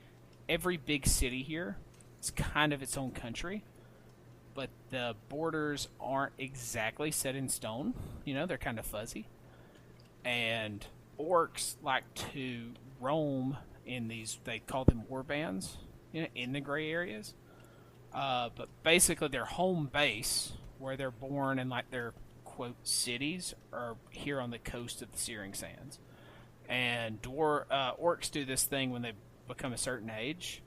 every big city here is kind of its own country, but the borders aren't exactly set in stone. They're kind of fuzzy. And orcs like to roam in these, they call them warbands, in the gray areas. But basically their home base, where they're born and like their, quote, cities, are here on the coast of the Searing Sands. And orcs do this thing when they become a certain age.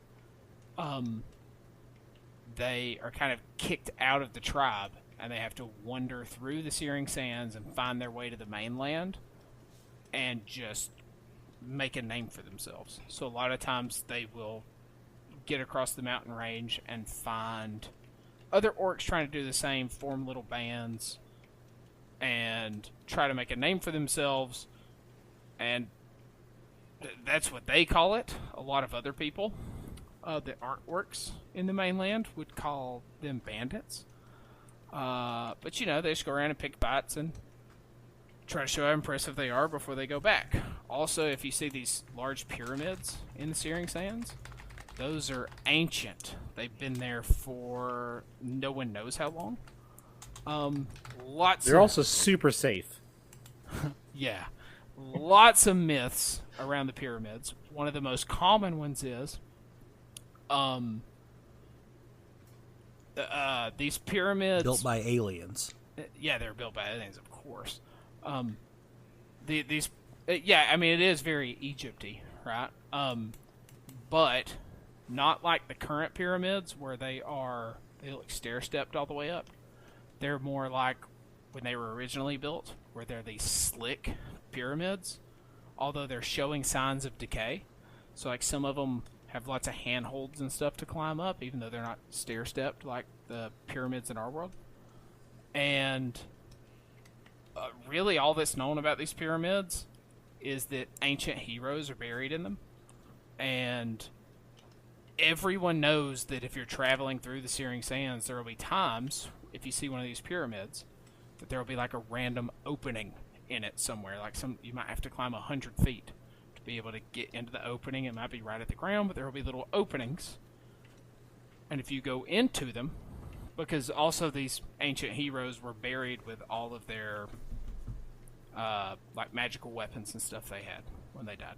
They are kind of kicked out of the tribe, and they have to wander through the Searing Sands and find their way to the mainland and just make a name for themselves. So a lot of times they will get across the mountain range and find other orcs trying to do the same, form little bands, and try to make a name for themselves. And that's what they call it. A lot of other people that aren't orcs in the mainland would call them bandits. But they just go around and pick bites and try to show how impressive they are before they go back. Also, if you see these large pyramids in the Searing Sands, those are ancient. They've been there for no one knows how long. They're also super safe. Yeah. Lots of myths around the pyramids. One of the most common ones is these pyramids Built by aliens. Yeah, they're built by aliens, of course. It is very Egypt-y, right? But not like the current pyramids where they look stair-stepped all the way up. They're more like when they were originally built, where they're these slick pyramids, although they're showing signs of decay. So like some of them have lots of handholds and stuff to climb up, even though they're not stair-stepped like the pyramids in our world. And really all that's known about these pyramids is that ancient heroes are buried in them. And everyone knows that if you're traveling through the Searing Sands, there will be times, if you see one of these pyramids, that there will be like a random opening in it somewhere. Like you might have to climb 100 feet to be able to get into the opening. It might be right at the ground, but there will be little openings. And if you go into them, because also these ancient heroes were buried with all of their like magical weapons and stuff they had when they died.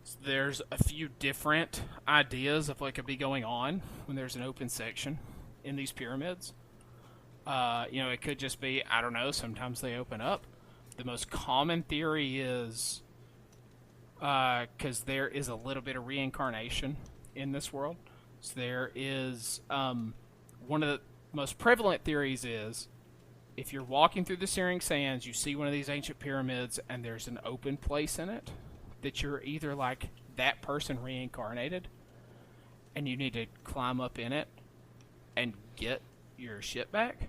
So there's a few different ideas of what could be going on when there's an open section in these pyramids. It could just be, I don't know, sometimes they open up. The most common theory is because there is a little bit of reincarnation in this world. So there is one of the most prevalent theories is if you're walking through the Searing Sands, you see one of these ancient pyramids, and there's an open place in it, that you're either like that person reincarnated, and you need to climb up in it and get your shit back.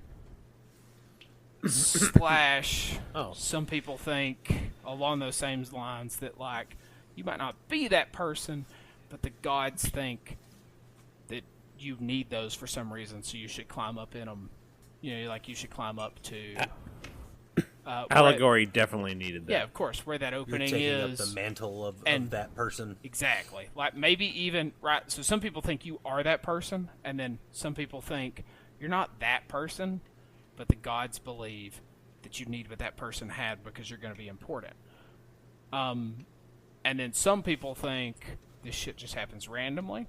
Slash, some people think along those same lines that like you might not be that person, but the gods think that you need those for some reason, so you should climb up in them. You know, like you should climb up to. Allegory definitely needed that. Yeah, of course, where that opening You're taking is. up the mantle of that person. Exactly. Like maybe even right. So some people think you are that person, and then some people think you're not that person, but the gods believe that you need what that person had because you're going to be important. And then some people think this shit just happens randomly.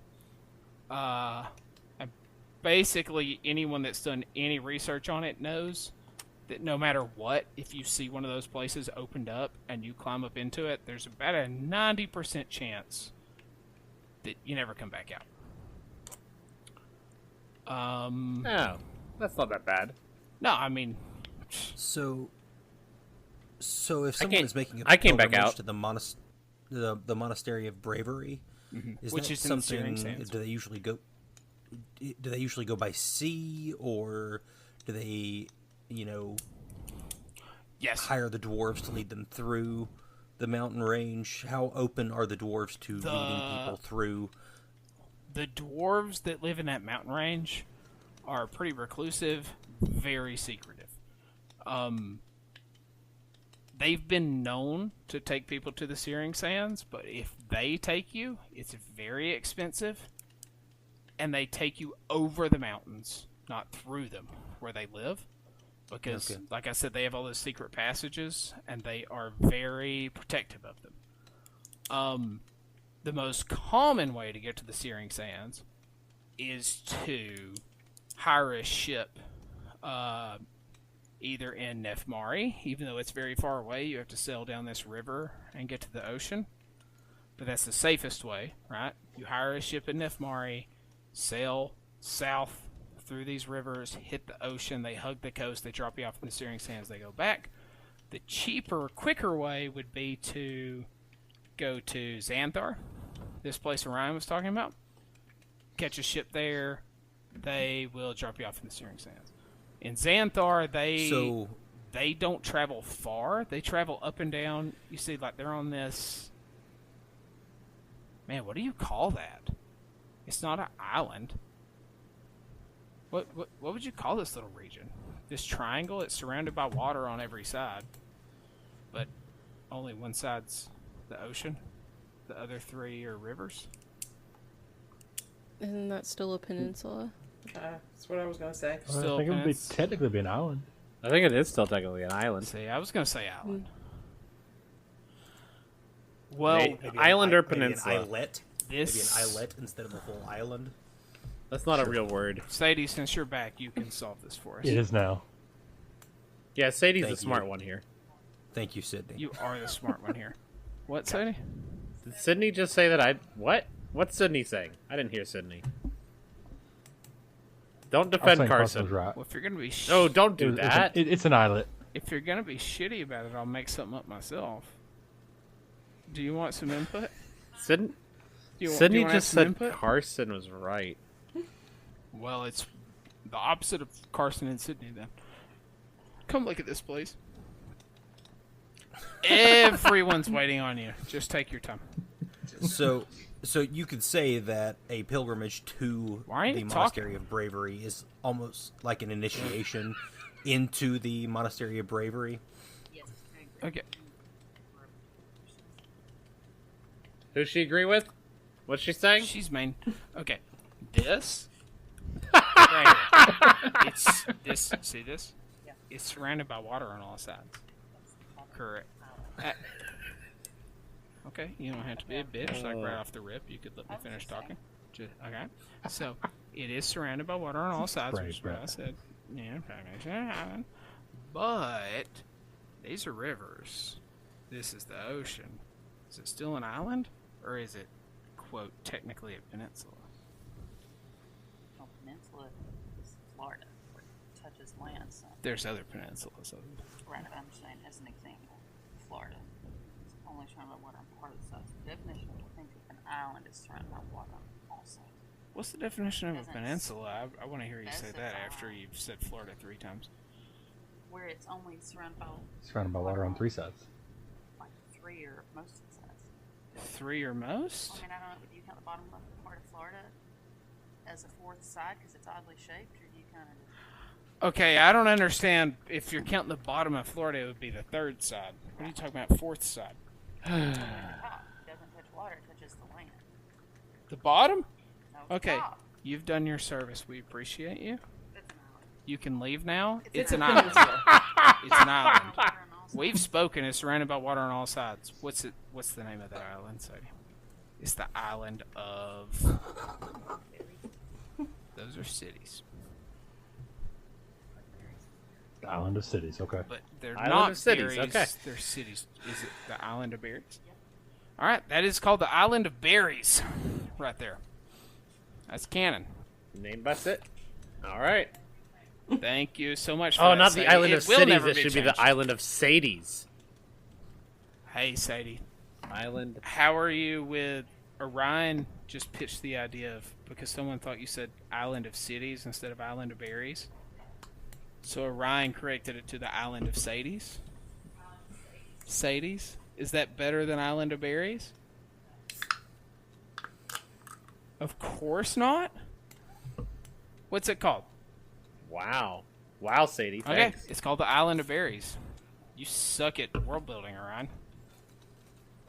And basically, anyone that's done any research on it knows that no matter what, if you see one of those places opened up and you climb up into it, there's about a 90% chance that you never come back out. Oh, that's not that bad. No, I mean... So if someone is making a I came back pilgrimage out. to the Monastery of Bravery, is Which that is in the Searing something? Sands. Do they usually go by sea, or do they, Yes. hire the dwarves to lead them through the mountain range? How open are the dwarves to leading people through? The dwarves that live in that mountain range are pretty reclusive, very secretive. They've been known to take people to the Searing Sands, but if they take you, it's very expensive, and they take you over the mountains, not through them, where they live. Because, like I said, they have all those secret passages, and they are very protective of them. The most common way to get to the Searing Sands is to hire a ship, either in Nefmari, even though it's very far away, you have to sail down this river and get to the ocean. But that's the safest way, right? You hire a ship in Nefmari, sail south through these rivers, hit the ocean, they hug the coast, they drop you off in the Searing Sands, they go back. The cheaper, quicker way would be to go to Xanthar, this place Orion was talking about. Catch a ship there, they will drop you off in the Searing Sands. In Xanthar, they don't travel far, they travel up and down. You see, like, they're on this... Man, what do you call that? It's not an island. What would you call this little region? This triangle? It's surrounded by water on every side, but only one side's the ocean. The other three are rivers. Isn't that still a peninsula? That's what I was gonna say. I think it would be technically be an island. I think it is still technically an island. See, I was gonna say island. Well, Maybe island or maybe peninsula? an islet. Maybe an islet instead of a whole island. That's not a real word. Sadie, since you're back, you can solve this for us. It is now. Yeah, Sadie's Thank the smart you. one here. Thank you, Sydney. You are the smart one here. What, Sadie? Did Sydney just say that I... What? What's Sydney saying? I didn't hear Sydney. Don't I was defend saying Carson. was right. Well, if you're gonna be Oh, don't do It's that. it's an islet. if you're gonna be shitty about it, I'll make something up myself. Do you want some input? Sydney Do you Sydney want to have just some said input? Carson was right. Well, it's the opposite of Carson and Sydney, then. Come look at this, please. Everyone's waiting on you. Just take your time. So you could say that a pilgrimage to Why aren't the you Monastery of Bravery is almost like an initiation into the Monastery of Bravery. Okay. Who's she agree with? What's she saying? She's main. Okay. This. Right here. It's this. See this? It's surrounded by water on all sides. Correct. Okay, you don't have to be a bitch like right off the rip. You could let me finish talking. Okay. So, it is surrounded by water on all sides, Right, which is what right. I said. Yeah, but these are rivers. This is the ocean. Is it still an island? Or is it, quote, technically a peninsula? Well, peninsula is Florida. We're touching touches land. So. There's other peninsulas. Right, but I'm saying as an example, Florida is only surrounded by water on part of the sides. The definition I think of an island is surrounded by water on all sides. What's the definition of a peninsula? I want to hear you say that after you've said Florida 3 times. Where it's only surrounded by water on 3 sides. Like 3 or most of the sides. 3 or most? I mean, I don't know, but do you count the bottom part of Florida as a 4th side because it's oddly shaped, or do you kind of... Okay, I don't understand. If you're counting the bottom of Florida, it would be the 3rd side. What are you talking about, 4th side? It doesn't touch water, it touches the land. The bottom? No, Okay, top. you've done your service. We appreciate you. It's an island. You can leave now. It's a an island. peninsula. It's an island. Water on all sides. We've spoken. It's surrounded by water on all sides. What's it? What's the name of that island, Sadie? It's the island of... Those are cities. The island of cities, okay. But they're Island not of cities, berries. okay. They're cities. Is it the island of berries? All right, that is called the island of berries, right there. That's canon. Named by Sid. All right. Thank you so much. For Oh, that, not the Sadie. island It of will cities. never It should be changed. the island of Sadie's. Hey, Sadie. Island. How are you with Orion? Just pitched the idea of, because someone thought you said island of cities instead of island of berries. So Orion corrected it to the island of Sadie's. Sadie's? Is that better than island of berries? Of course not. What's it called? Wow. Wow, Sadie. Okay, Thanks. it's called the island of berries. You suck at world building, Orion.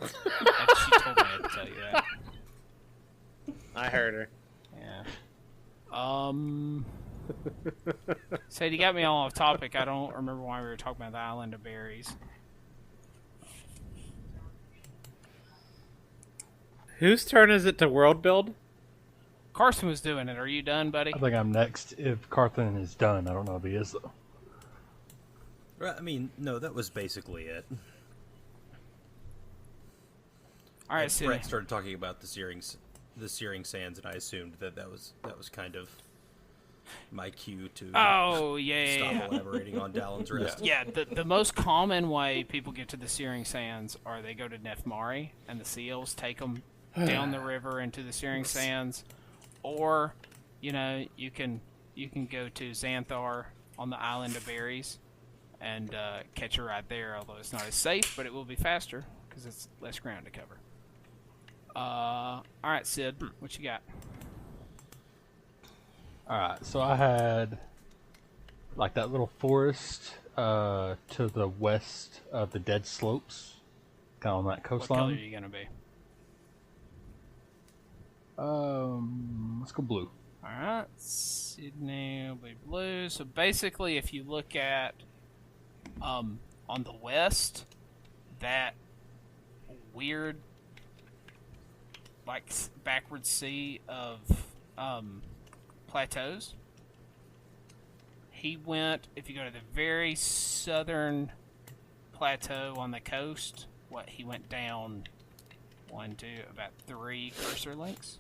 She told me to tell you that. I heard her. Yeah. Sadie, you got me all off topic. I don't remember why we were talking about the island of berries. Whose turn is it to world build? Carson was doing it. Are you done, buddy? I think I'm next. If Carson is done, I don't know if he is though. Right, I mean, no, that was basically it. All right, Sydney. Bret started talking about the searing sands, and I assumed that was kind of my cue to Oh, yeah, stop yeah. elaborating on Dallin's rest. Yeah, the most common way people get to the Searing Sands are they go to Nefmari, and the seals take them down the river into the Searing Sands, or, you know, you can go to Xanthar on the island of berries and catch a ride there, although it's not as safe, but it will be faster because it's less ground to cover. All right, Sid, what you got? Alright, so I had like that little forest to the west of the Dead Slopes, kind of on that What color are coastline. you gonna be? Let's go blue. Alright, Sydney will be blue. So basically, if you look at on the west, that weird like backward sea of plateaus. He went, if you go to the very southern plateau on the coast, he went down 1, 2, about 3 cursor links,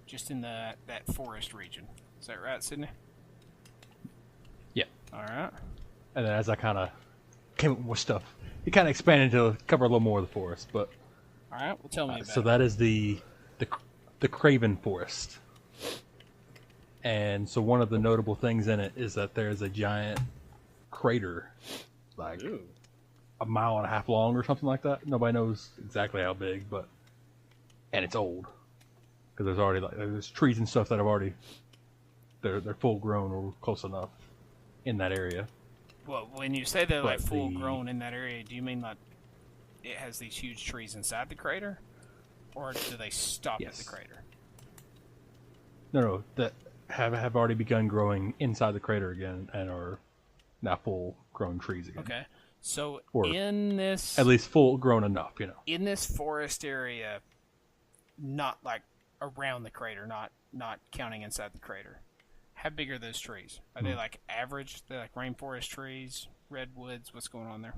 just in that forest region. Is that right, Sydney? Yeah. All right. And then as I kind of came up with more stuff, he kind of expanded to cover a little more of the forest. But All right. Well, tell me about so it. that is the Craven Forest. And so one of the notable things in it is that there's a giant crater, like Ooh. a mile and a half long or something like that. Nobody knows exactly how big, and it's old because there's already there's trees and stuff that have already they're full grown or close enough in that area. Well, when you say they're like But full the- grown in that area, do you mean like it has these huge trees inside the crater, or do they stop at Yes. the crater? No, that have already begun growing inside the crater again and are now full grown trees again. Okay. So Or in this At least full grown enough, you know. in this forest area, not like around the crater, not counting inside the crater. How big are those trees? Are they like average? They're like rainforest trees, redwoods. What's going on there?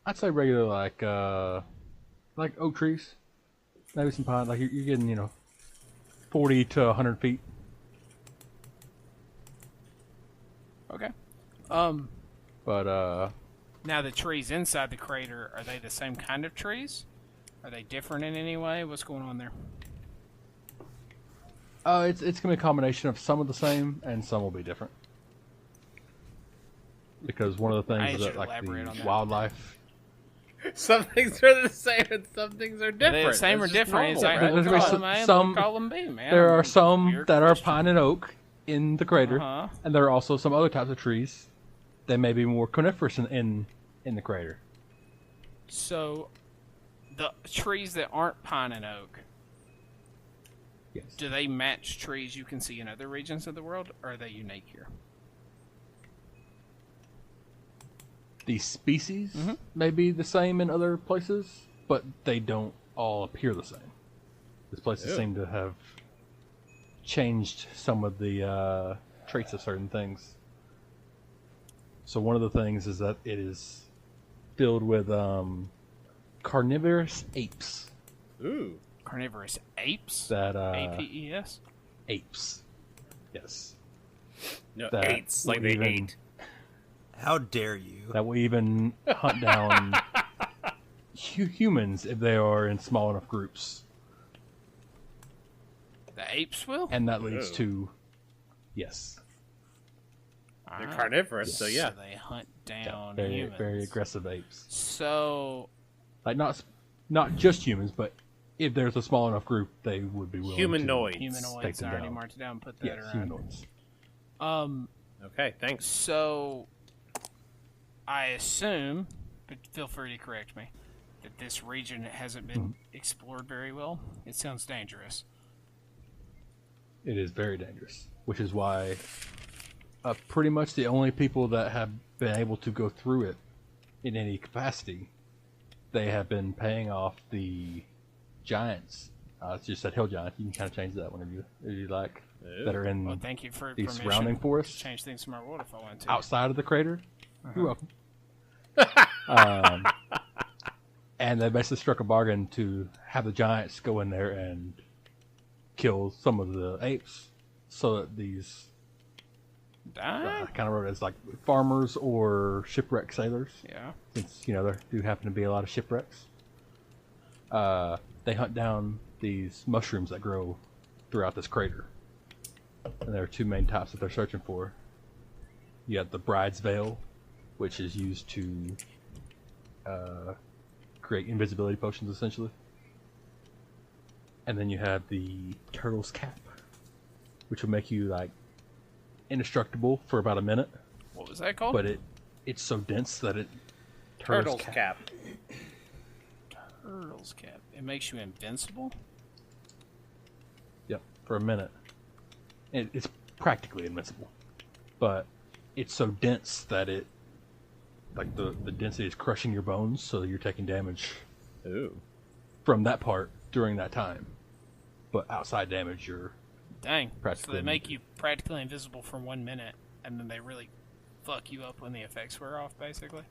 I'd say regular like oak trees, maybe some pine. Like you're getting 40 to 100 feet. Okay. But Now the trees inside the crater, are they the same kind of trees? Are they different in any way? What's going on there? it's gonna be a combination of some of the same and some will be different. Because one of the I things need you that to like elaborate on the that. wildlife. Some things are the same and some things are different. Are they the same or That's just different? It's normal, like, right? There's we'll gonna be call them A and some- we'll call them B, man. There are some Weird that are question. pine and oak in the crater, Uh-huh. and there are also some other types of trees that may be more coniferous in the crater. So, the trees that aren't pine and oak, Yes. do they match trees you can see in other regions of the world, or are they unique here? The species Mhm. may be the same in other places, but they don't all appear the same. These places Ew. seem to have changed some of the traits of certain things. So one of the things is that it is filled with carnivorous apes. Ooh. Carnivorous apes? That APES? apes. Yes. No, That eights, like would they even- ate. How dare you? That will even hunt down humans if they are in small enough groups. The apes will? And that leads Ew. to yes. They're Alright. carnivorous, so yeah. So they hunt down very humans. very aggressive apes. So, Like not just humans, but if there's a small enough group, they would be willing Humanoids. to humanoids, take them I already down. marked it down and put that Yes, around. humanoids. Okay, thanks. So, I assume, but feel free to correct me, that this region hasn't been explored very well. It sounds dangerous. It is very dangerous, which is why pretty much the only people that have been able to go through it in any capacity, they have been paying off the giants. It's just that hill giant. You can kind of change that whenever you like. Ew. That are in Well, thank you for the permission surrounding to forests change things from our world if I want to. outside of the crater. You're welcome. And they basically struck a bargain to have the giants go in there and kill some of the apes, so that these Die? kind of wrote it as like farmers or shipwreck sailors, Yeah. since there do happen to be a lot of shipwrecks. They hunt down these mushrooms that grow throughout this crater, and there are two main types that they're searching for. You got the bride's veil, which is used to create invisibility potions, essentially. And then you have the turtle's cap, which will make you like indestructible for about a minute, What was that called? but it's so dense that it Turtle's cap. Turtle's cap. It makes you invincible? Yep, for a minute. It's practically invincible, but it's so dense that it, like the density is crushing your bones, so you're taking damage Ooh. from that part during that time. But outside damage, you're Dang. So Practically they make you practically invisible for 1 minute, and then they really fuck you up when the effects wear off, basically.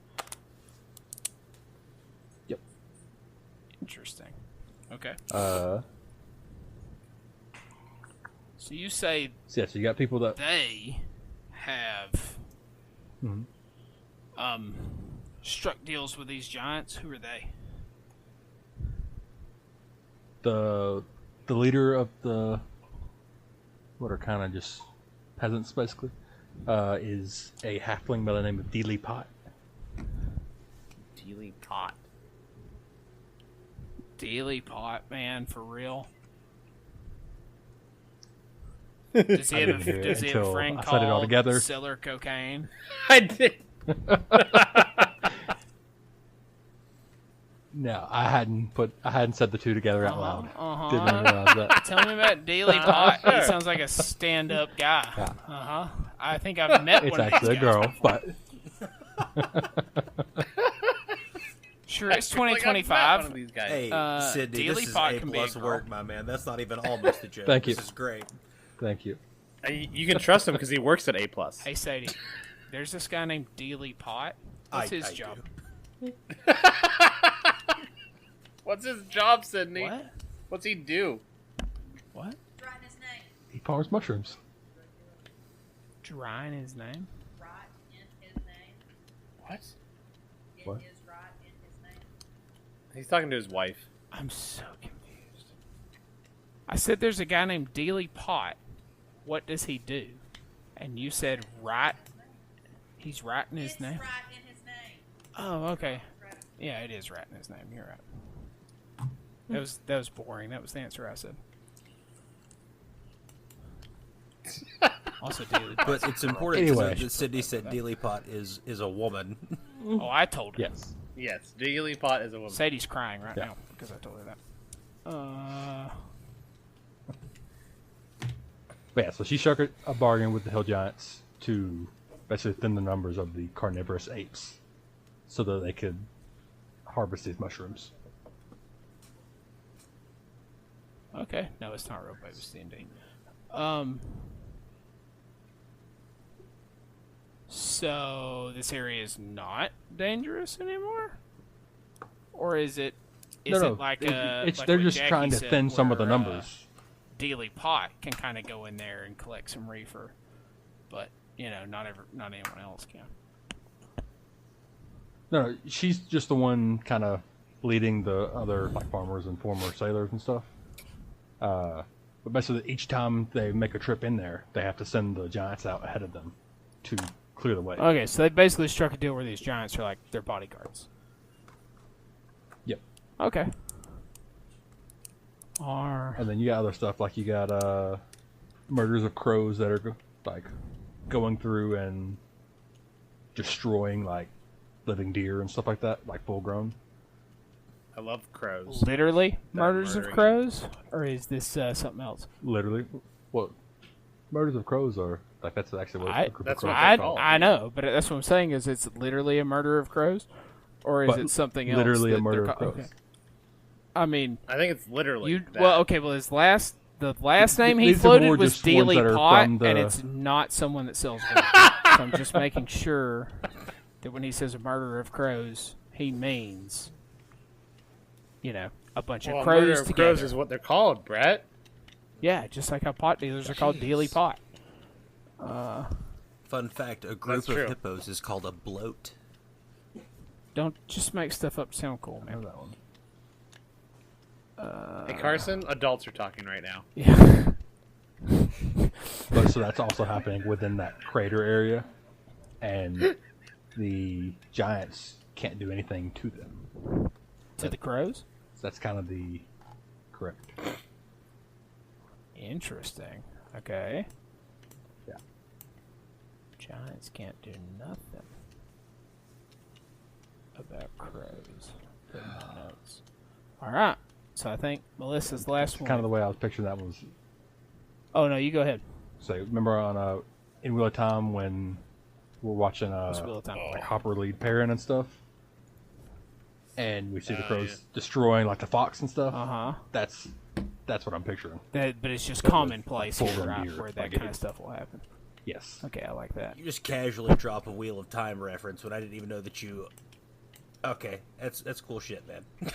Yep. Interesting. Okay. So So you say yeah, so you got people that they have Mhm. struck deals with these giants. Who are they? the leader of the what are kind of just peasants basically is a halfling by the name of Dealey Pot. Dealy pot. Daily pot, man, for real. Does he I have didn't hear a, it does he have a until friend I said it all called together. Seller Cocaine? I did. No, I hadn't said the two together out loud. Uh-huh. Didn't realize that. Tell me about Daily Pot. He Sure. sounds like a stand-up guy. Yeah. Uh-huh. I think I've met It's one of actually these a guys girl, before. but Sure, it's Like, I've met 2025. one of these guys. Hey, Sydney, Daily this is Pot A can be a plus girl. work, my man. That's not even almost a joke. Thank you. This is great. thank you. You can trust him because he works at A+. Hey, Sadie, there's this guy named Daily Pot. What's his I job? do. What's his job, Sydney? What? What's he do? What? He farms mushrooms. Drying his name? What? What? It is right in his name. He's talking to his wife. I'm so confused. I said there's a guy named Dealey Pot. What does he do? And you said right. He's writing his It's name. right in his name. Oh, okay. Yeah, it is right in his name. You're right. That was boring. That was the answer I said. Also, Dealey Pot. But it's important Anyway. to note that Sydney said Dealey Pot is a woman. Oh, I told her. Yes. Yes, Dealey Pot is a woman. Sadie's crying right Yeah. now because I told her that. But yeah, so she struck a bargain with the hill giants to basically thin the numbers of the carnivorous apes so that they could harvest these mushrooms. Okay. No, it's not real baby D&D. So this area is not dangerous anymore, or is it? Is No, it like it's like they're what just Jacque trying to said, thin some of the where, numbers. Dealey Pot can kind of go in there and collect some reefer, but not anyone else can. No, she's just the one kind of leading the other like farmers and former sailors and stuff. But basically, each time they make a trip in there, they have to send the giants out ahead of them to clear the way. Okay, so they basically struck a deal where these giants are like their bodyguards. Yep. Okay. Or And then you got other stuff like you got murders of crows that are like going through and destroying like living deer and stuff like that, like full grown. I love crows. literally murders of murdering. crows, or is this something else? Literally, what murders of crows are like? That's actually what a group That's of what crows they're are called. called. I know, but that's what I'm saying is it's literally a murder of crows, or is But it something else? literally a that murder they're of ca- crows. okay. I mean, I think it's literally you that. well, okay. Well, the last name he These are floated more was just ones Dealey that are Pot, from the- and it's not someone that sells weed. So I'm just making sure that when he says a murder of crows, he means, a bunch Well, of a murder crows of together. crows is what they're called, Brett. Yeah, just like how pot dealers are called Dealey Pot. Fun fact: a group That's of true. hippos is called a bloat. Don't just make stuff up sound cool, I know man. that one. Hey, Carson, adults are talking right now. Yeah. But so that's also happening within that crater area, and the giants can't do anything to them. To the crows? So that's kind of the correct. Interesting. Okay. Yeah. Giants can't do nothing about crows. Put in my notes. Alright. So I think Melissa's the last one. Kind of the way I was picturing that was. Oh, no, you go ahead. So remember on in Wheel of Time when we're watching What's Wheel of Time? like Hopper lead Perrin and stuff, and we see the Oh, crows yeah. destroying like the fox and stuff. Uh-huh. That's what I'm picturing. But it's just But with, commonplace like, here, full-grown right? deer, Where that like, kind of it's- stuff will happen. Yes. Okay, I like that. You just casually drop a Wheel of Time reference when I didn't even know that you. Okay, that's cool shit, man. Man,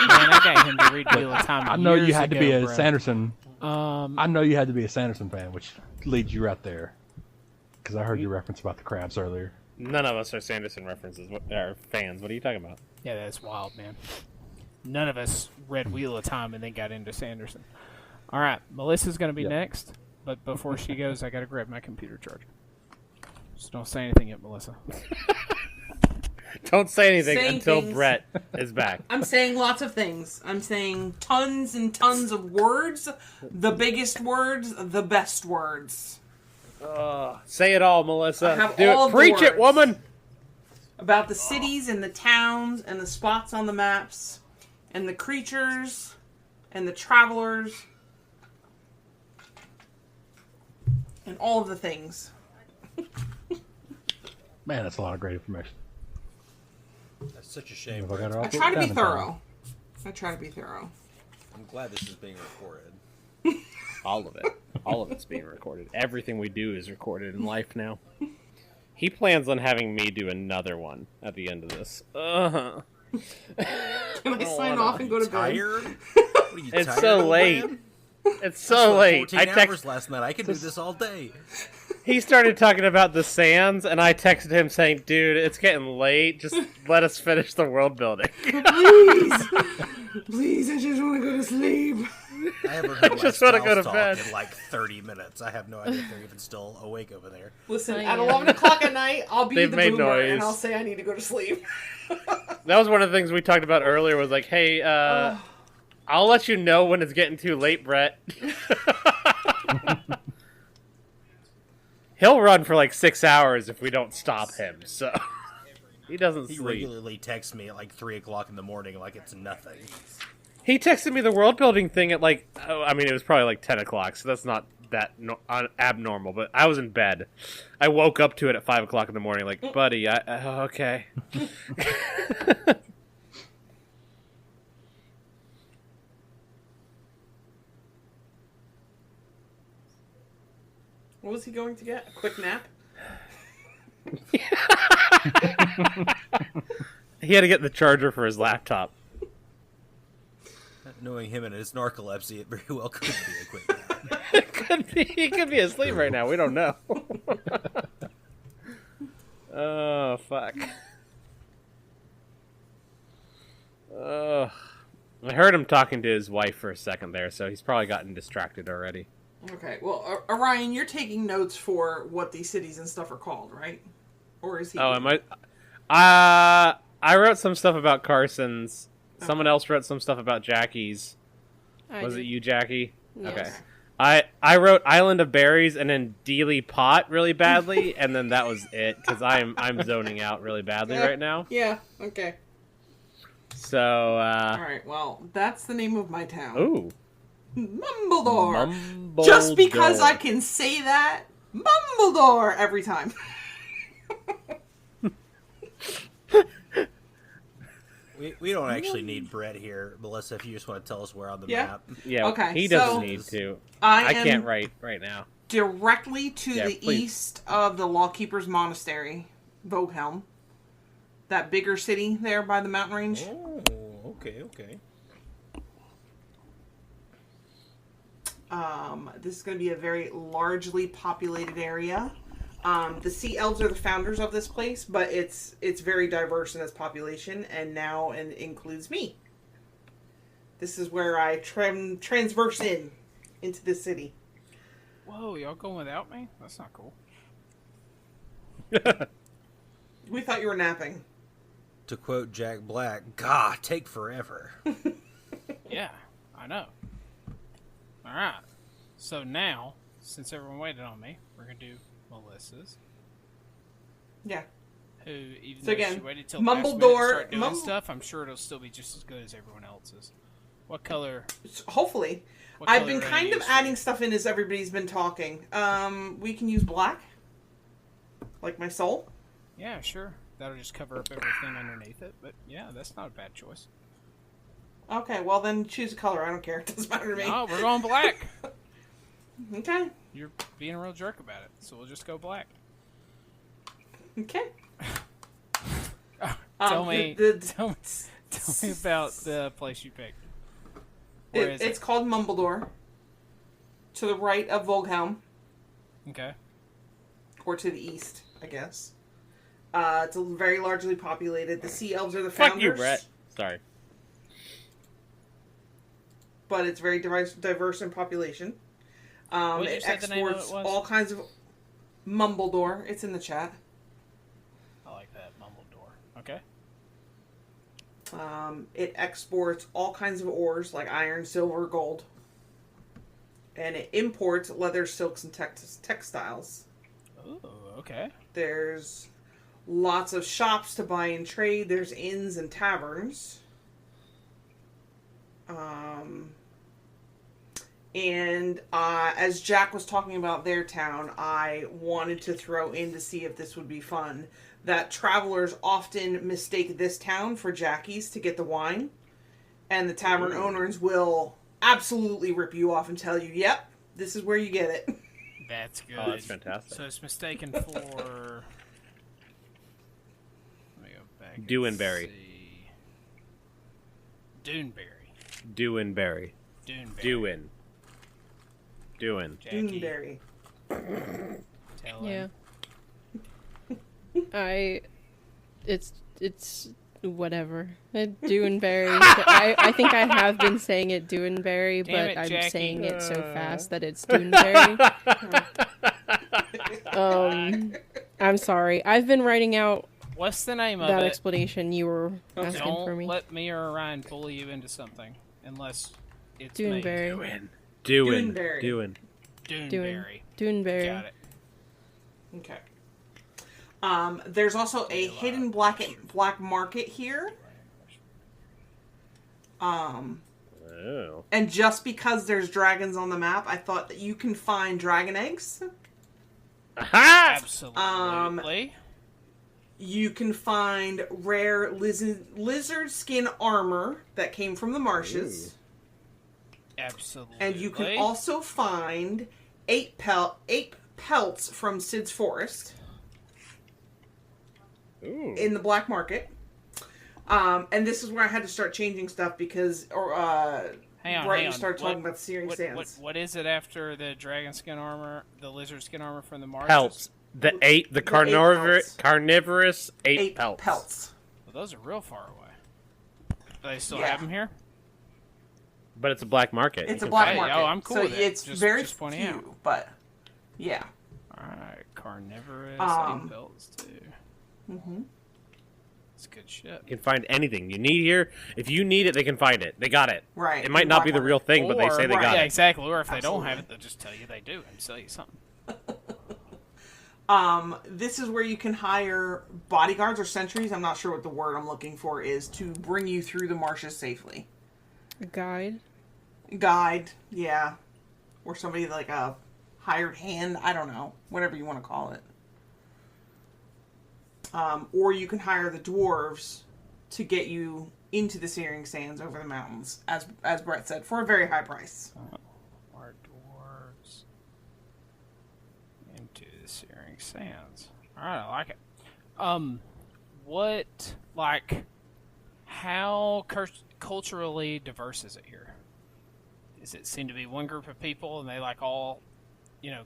I got him to read Wheel of Time. I know you years had to ago, be a bro. Sanderson. Um, I know you had to be a Sanderson fan, which leads you right there. Because I heard your reference about the crabs earlier. None of us are Sanderson references. Are fans. What are you talking about? yeah, that's wild, man. None of us read Wheel of Time and then got into Sanderson. All right, Melissa's going to be Yep. next, but before she goes, I got to grab my computer charger. Just don't say anything yet, Melissa. Don't say anything Saying until things. Brett is back. I'm saying lots of things. I'm saying tons and tons of words. The biggest words, the best words. Say it all, I Melissa. have Do all it. the Preach it, words. woman. About the cities and the towns and the spots on the maps and the creatures and the travelers and all of the things. Man, that's a lot of great information. That's such a shame. If I got it Brett. all I put try to down be in time. thorough. I try to be thorough. I'm glad this is being recorded. All of it. All of it's being recorded. Everything we do is recorded in life now. He plans on having me do another one at the end of this. Can I sign off and go to bed? Tired? What are you, It's tired, so old late. man? It's I so slept late. 14 I hours text. last night. I can do this all day. he started talking about the sands, and I texted him saying, "Dude, it's getting late. Just let us finish the world building." Please, please, I just want to go to sleep. I haven't heard my just wanna go to spouse bed. talk in like 30 minutes. I have no idea if they're even still awake over there. Listen, I at am. 11 o'clock at night, I'll be They've the made boomer, noise. and I'll say I need to go to sleep. That was one of the things we talked about earlier. Was like, "Hey, I'll let you know when it's getting too late, Bret." He'll run for like 6 hours if we don't stop him. So he doesn't He sleep. regularly texts me at like 3 o'clock in the morning like it's nothing. He texted me the world building thing at like, I mean, it was probably like 10 o'clock, so that's not that abnormal, but I was in bed. I woke up to it at 5 o'clock in the morning, like, buddy, okay. What was he going to get? A quick nap? He had to get the charger for his laptop. Knowing him and his narcolepsy, it very well could be a quick nap. He could be asleep right now. We don't know. Oh, fuck. I heard him talking to his wife for a second there, so he's probably gotten distracted already. Okay, well, Orion, you're taking notes for what these cities and stuff are called, right? Or is he? Oh, am I? I wrote some stuff about Carson's. Someone else wrote some stuff about Jackie's. Was it you, Jacque? Yes. Okay. I wrote Island of Berries and then Dealey Pot really badly, and then that was it because I'm zoning out really badly right now. Yeah. Okay. So. All right. Well, that's the name of my town. Ooh. Mumbledore. Just because I can say that, Mumbledore every time. We don't actually need Bret here, Melissa, if you just want to tell us where on the Yeah. map. Yeah. Okay, He doesn't so need to. I I am can't write right now. directly to Yeah, the please. east of the Lawkeeper's Monastery, Voghelm. That bigger city there by the mountain range. Oh, okay. This is going to be a very largely populated area. The Sea Elves are the founders of this place, but it's very diverse in its population, and now includes me. This is where I transverse into the city. Whoa, y'all going without me? That's not cool. We thought you were napping. To quote Jack Black, "God, take forever." Yeah, I know. Alright. So now, since everyone waited on me, we're going to do Melissa's. Yeah. Who, even So though again, she waited till last minute to Mumbledore- start doing stuff, I'm sure it'll still be just as good as everyone else's. What color? Hopefully. What I've color been are kind you of using? adding stuff in as everybody's been talking. We can use black. Like my soul. Yeah, sure. That'll just cover up everything underneath it. But yeah, that's not a bad choice. Okay, well then choose a color. I don't care. It doesn't matter to me. Oh, we're going black. Okay. You're being a real jerk about it, so we'll just go black. Okay. Tell me about the place you picked. Where is It's it? called Mumbledore. To the right of Voghelm. Okay. Or to the east, I guess. It's very largely populated. The Sea Elves are the Fuck founders. you, Bret. Sorry. But it's very diverse in population. What did you It say the name of exports it was? all kinds of... Mumbledore. It's in the chat. I like that. Mumbledore. Okay. It exports all kinds of ores like iron, silver, gold. And it imports leather, silks, and textiles. Ooh, okay. There's lots of shops to buy and trade. There's inns and taverns. And as Jack was talking about their town, I wanted to throw in to see if this would be fun. That travelers often mistake this town for Jackie's to get the wine. And the tavern owners will absolutely rip you off and tell you, yep, this is where you get it. That's good. Oh, that's fantastic. So it's mistaken for... Let me go back and Dewinberry. see. Duneberry. Dewinberry. Duneberry. Doin. Jackie. Doonberry. Tell Yeah. him. It's whatever. Duneberry. I think I have been saying it Duneberry, Damn but it, I'm Jackie. saying it so fast that it's Duneberry. I'm sorry. I've been writing out What's the name of that it? explanation you were asking Don't for me. let me or Ryan bully you into something, unless it's Duneberry. Doing. Duneberry. Duneberry. Got it. Okay. There's also a hidden black market here. Oh. And just because there's dragons on the map, I thought that you can find dragon eggs. Aha! Absolutely. You can find rare lizard skin armor that came from the marshes. Absolutely. And you can also find ape pelts from Sid's forest. Ooh. In the black market. And this is where I had to start changing stuff because hang on. you started talking about the searing sands. What is it after the dragon skin armor, the lizard skin armor from the marshes? Pelts. The carnivorous ape pelts. Well, those are real far away. Do they still Yeah. have them here? But it's a black market. It's You a can black find it. market. Oh, I'm cool so with it. it's Just very pointing few, out. but yeah. Alright, carnivorous ape pelts too. Mm-hmm. That's good shit. You can find anything you need here. If you need it, they can find it. They got it. Right. It might not be the real thing, but they say they got yeah, it. exactly. Or if they don't Absolutely. have it, they'll just tell you they do and sell you something. This is where you can hire bodyguards or sentries. I'm not sure what the word I'm looking for is to bring you through the marshes safely. A guide. Guide, yeah. Or somebody like a hired hand. I don't know. Whatever you want to call it. Or you can hire the dwarves to get you into the searing sands over the mountains, as Bret said, for a very high price. Our dwarves into the searing sands. Alright, I like it. How culturally diverse is it here? Does it seem to be one group of people and they all,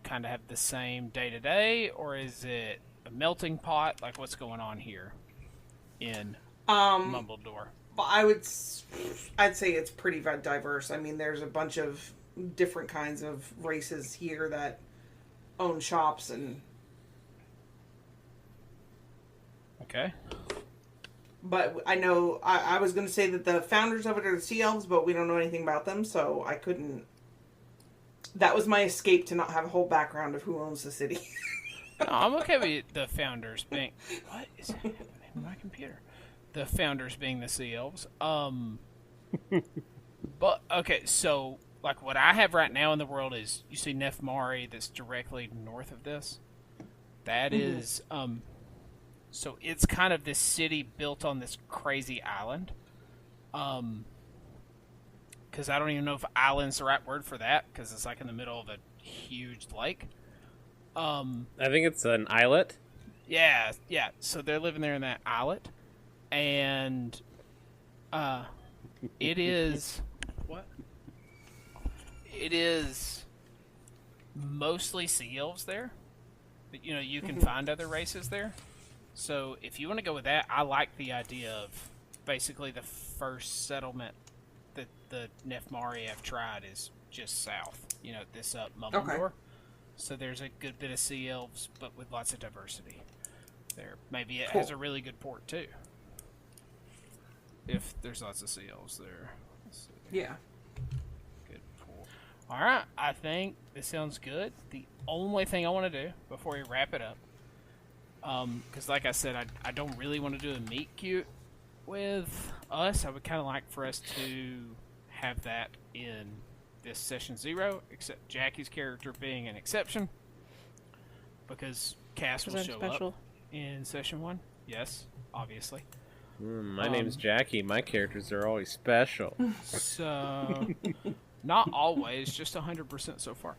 kind of have the same day to day, or is it a melting pot? Like, what's going on here in Mumbledore? I'd say it's pretty diverse. I mean, there's a bunch of different kinds of races here that own shops and. Okay. But I know I was going to say that the founders of it are the Sea Elves, but we don't know anything about them, so I couldn't. That was my escape to not have a whole background of who owns the city. No, I'm okay with the founders being. What is happening to my computer? The founders being the Sea Elves. But okay, so what I have right now in the world is you see Nefmari that's directly north of this. That is so it's kind of this city built on this crazy island. Because I don't even know if island's the right word for that, because it's in the middle of a huge lake. I think it's an islet. Yeah. So they're living there in that islet, and it is what? It is mostly sea elves there, but you can find other races there. So if you want to go with that, I like the idea of basically the first settlement that the Nefmari have tried is just south. This up Mumbledore. Okay. So there's a good bit of sea elves, but with lots of diversity there. Maybe it has a really good port too. If there's lots of sea elves there. Let's see. Yeah. Good port. All right, I think this sounds good. The only thing I want to do before we wrap it up, because like I said, I don't really want to do a meet cute with us. I would kind of like for us to have that in this session 0, except Jackie's character being an exception, because Cass will show up in session 1. Yes, obviously. My name's Jackie. My characters are always special. So, not always, just 100% so far.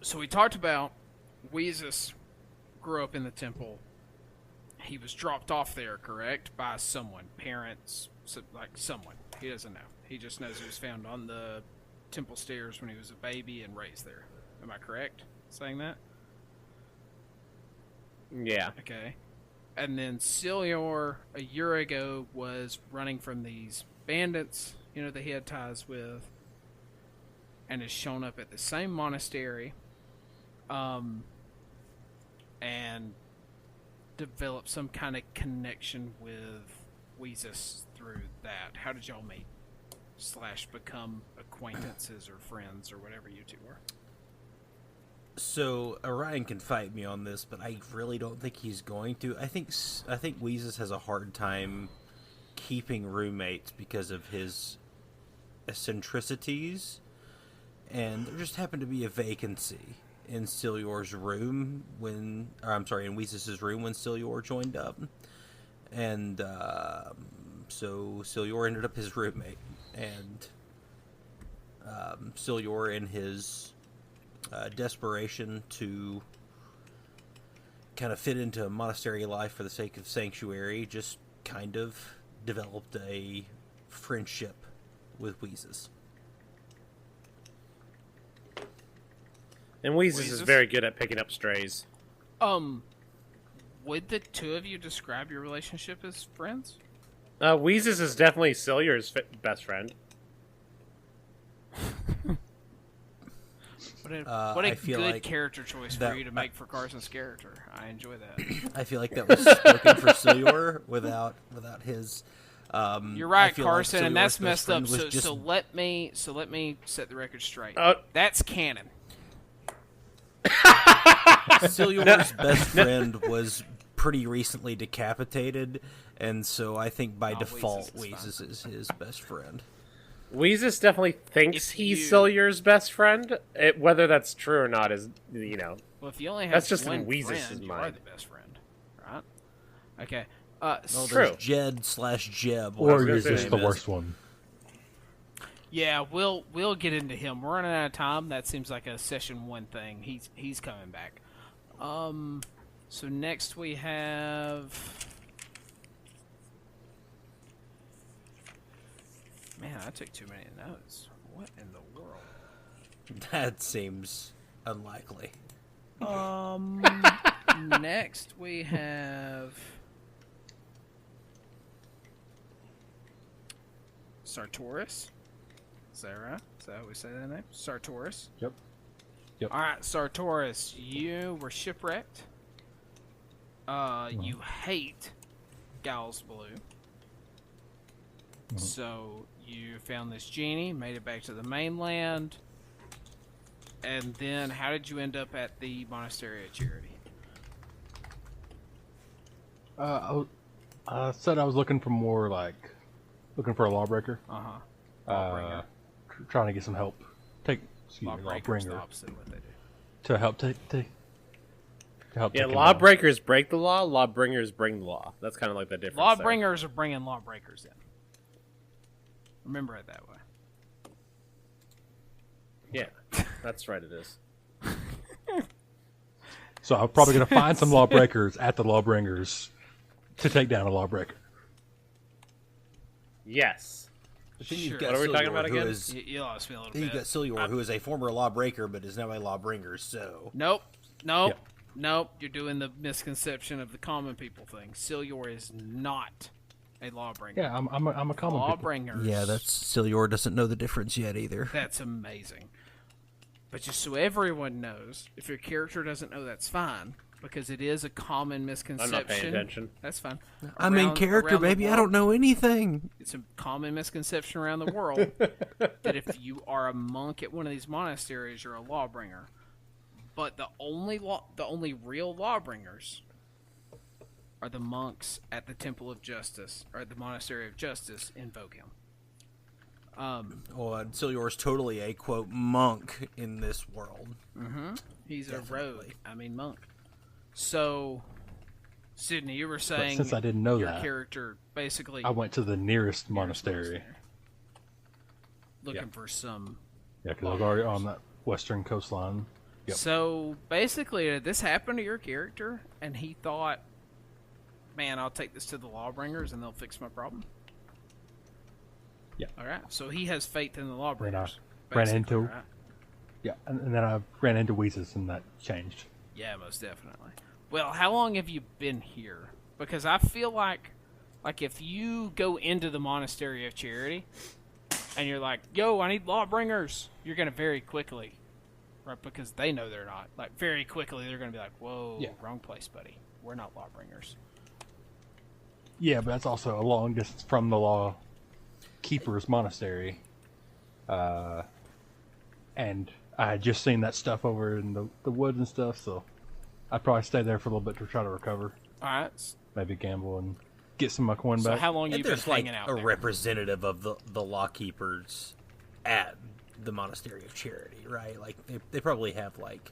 So we talked about Weezus grew up in the temple. He was dropped off there, correct? By someone. Parents, someone. He doesn't know. He just knows he was found on the temple stairs when he was a baby and raised there. Am I correct saying that? Yeah. Okay. And then Silior, a year ago, was running from these bandits, that he had ties with, and has shown up at the same monastery, and developed some kind of connection with Weezus through that. How did y'all meet? / become acquaintances or friends or whatever you two were? So Orion can fight me on this, but I really don't think he's going to. I think Weezus has a hard time keeping roommates because of his eccentricities, and there just happened to be a vacancy in Silior's room in Weezus's room when Silior joined up, and so Silior ended up his roommate, and Silior, in his desperation to kind of fit into monastery life for the sake of sanctuary, just kind of developed a friendship with Weezus. And Weezus is very good at picking up strays. Would the two of you describe your relationship as friends? Weezus is definitely Silior's best friend. What a feel good like character choice for you to make for Carson's character. I enjoy that. I feel like that was spoken for Silior without his. You're right, I feel Carson, like and that's Silior's messed best up. friend was So let me set the record straight. Uh, That's canon. Silior's best friend was pretty recently decapitated, and so I think by default, Weezus is his best friend. Weezus definitely thinks he's Silior's best friend. Whether that's true or not is, Well, if you only have that's just one in Weezus's friend, you mind. are the best friend, right? Okay. Well, true. there's Jed/Jeb. Or whatever you're his just name the is. worst one. Yeah, we'll get into him. We're running out of time. That seems like a session 1 thing. He's coming back. So next we have. Man, I took too many notes. What in the world? That seems unlikely. Next we have Sartoris. Is that right? Is that how we say that name? Sartoris. Yep. All right, Sartoris, you were shipwrecked. You hate Gal's Blue. So you found this genie, made it back to the mainland, and then how did you end up at the Monastery of Charity? I said I was looking for looking for a lawbreaker. Lawbringer. Trying to get some help. Lawbreakers, the opposite of what they do. To help to help. Yeah, take him lawbreakers break the law. Lawbringers bring the law. That's kind of like the difference. Lawbringers are bringing lawbreakers in. Remember it that way. Yeah, that's right. It is. So I'm probably going to find some lawbreakers at the lawbringers to take down a lawbreaker. Yes. But then Sure. you've got What are we talking Silior, about who again? is- You lost me a little then bit. you've got Silior, who is a former lawbreaker but is now a lawbringer. So Nope. Yeah. Nope. You're doing the misconception of the common people thing. Silior is not a lawbringer. Yeah, I'm a common people. Lawbringers. yeah, that's Silior doesn't know the difference yet either. That's amazing. But just so everyone knows, if your character doesn't know, that's fine. Because it is a common misconception. I'm not paying attention. That's fine. I'm in character, baby. I don't know anything. It's a common misconception around the world that if you are a monk at one of these monasteries, you're a lawbringer. But the only real lawbringers are the monks at the Temple of Justice, or at the Monastery of Justice in Vogel. Well, Silior is totally a quote monk in this world. He's a rogue. I mean monk. So, Sydney, you were saying since I didn't know your that, character basically I went to the nearest monastery. looking for some. Yeah, because I was already on that western coastline. Yep. So basically, did this happen to your character, and he thought, "Man, I'll take this to the lawbringers, and they'll fix my problem." Yeah. All right. So he has faith in the And lawbringers. ran basically, into. right? Yeah, and then I ran into Weezus, and that changed. Yeah, most definitely. Well, how long have you been here? Because I feel like if you go into the Monastery of Charity, and you're like, yo, I need Lawbringers, you're going to very quickly, right, because they know they're not, like, very quickly they're going to be like, whoa, Yeah. wrong place, buddy. We're not Lawbringers. Yeah, but that's also a long distance from the Law Keeper's Monastery. And I had just seen that stuff over in the woods and stuff, so I'd probably stay there for a little bit to try to recover. All right. Maybe gamble and get some of my coin So back. how long And you been there's like hanging out a there? representative of the law keepers at the Monastery of Charity, right? Like they probably have like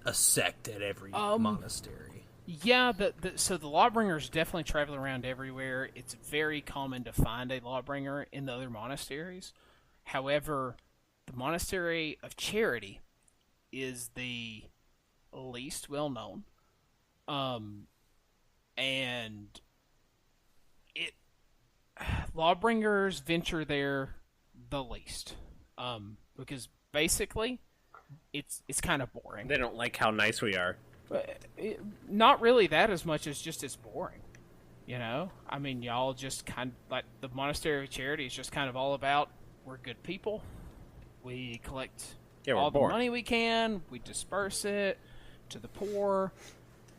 a sect at every monastery. Yeah, so the Lawbringers definitely travel around everywhere. It's very common to find a Lawbringer in the other monasteries. However, the Monastery of Charity is the least well known. And Lawbringers venture there the least. Because basically it's kind of boring. They don't like how nice we are. Not really that as much as just it's boring. You know? I mean, y'all just kind of, like, the Monastery of Charity is just kind of all about, we're good people. We collect all the money we can. We disperse it to the poor.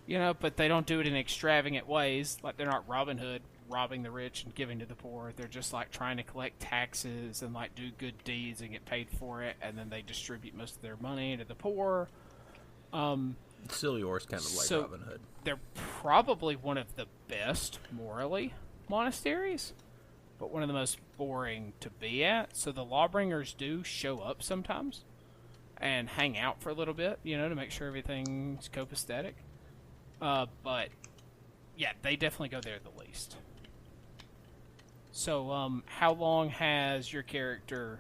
You know, but they don't do it in extravagant ways. Like, they're not Robin Hood robbing the rich and giving to the poor. They're just, like, trying to collect taxes and, like, do good deeds and get paid for it. And then they distribute most of their money to the poor. Silior's kind of like So- Robin Hood. They're probably one of the best morally monasteries, but one of the most boring to be at. So the Lawbringers do show up sometimes and hang out for a little bit, you know, to make sure everything's copacetic. But yeah, they definitely go there the least. So, how long has your character,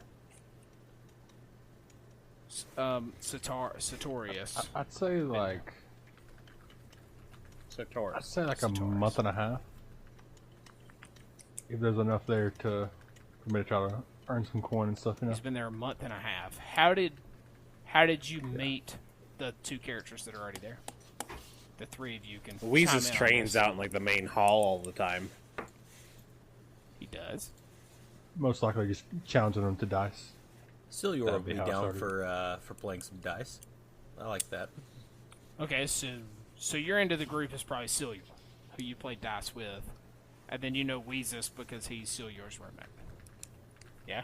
Sartorius? I'd say like a month and a half. If there's enough there for me to try to earn some coin and stuff, you know. He's been there a month and a half. How did you meet the two characters that are already there? The three of you can. chime Weezus in on trains this. out in like the main hall all the time. He does. Most likely just challenging them to dice. Silior That'd would be be how it down started. for playing some dice. I like that. Okay, so your end of the group is probably Silior, who you play dice with, and then you know Weezus because he's Silior's roommate. Yeah.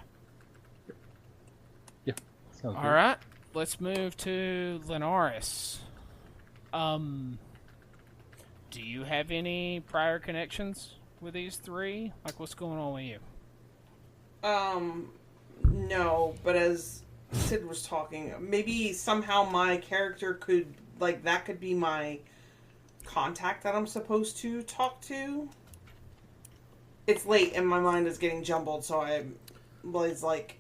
Yeah. Sounds All good. right. Let's move to Linares. Do you have any prior connections with these three? Like, what's going on with you? No, but as Sid was talking, maybe somehow my character could, like, that could be my contact that I'm supposed to talk to. It's late and my mind is getting jumbled, so I was, like,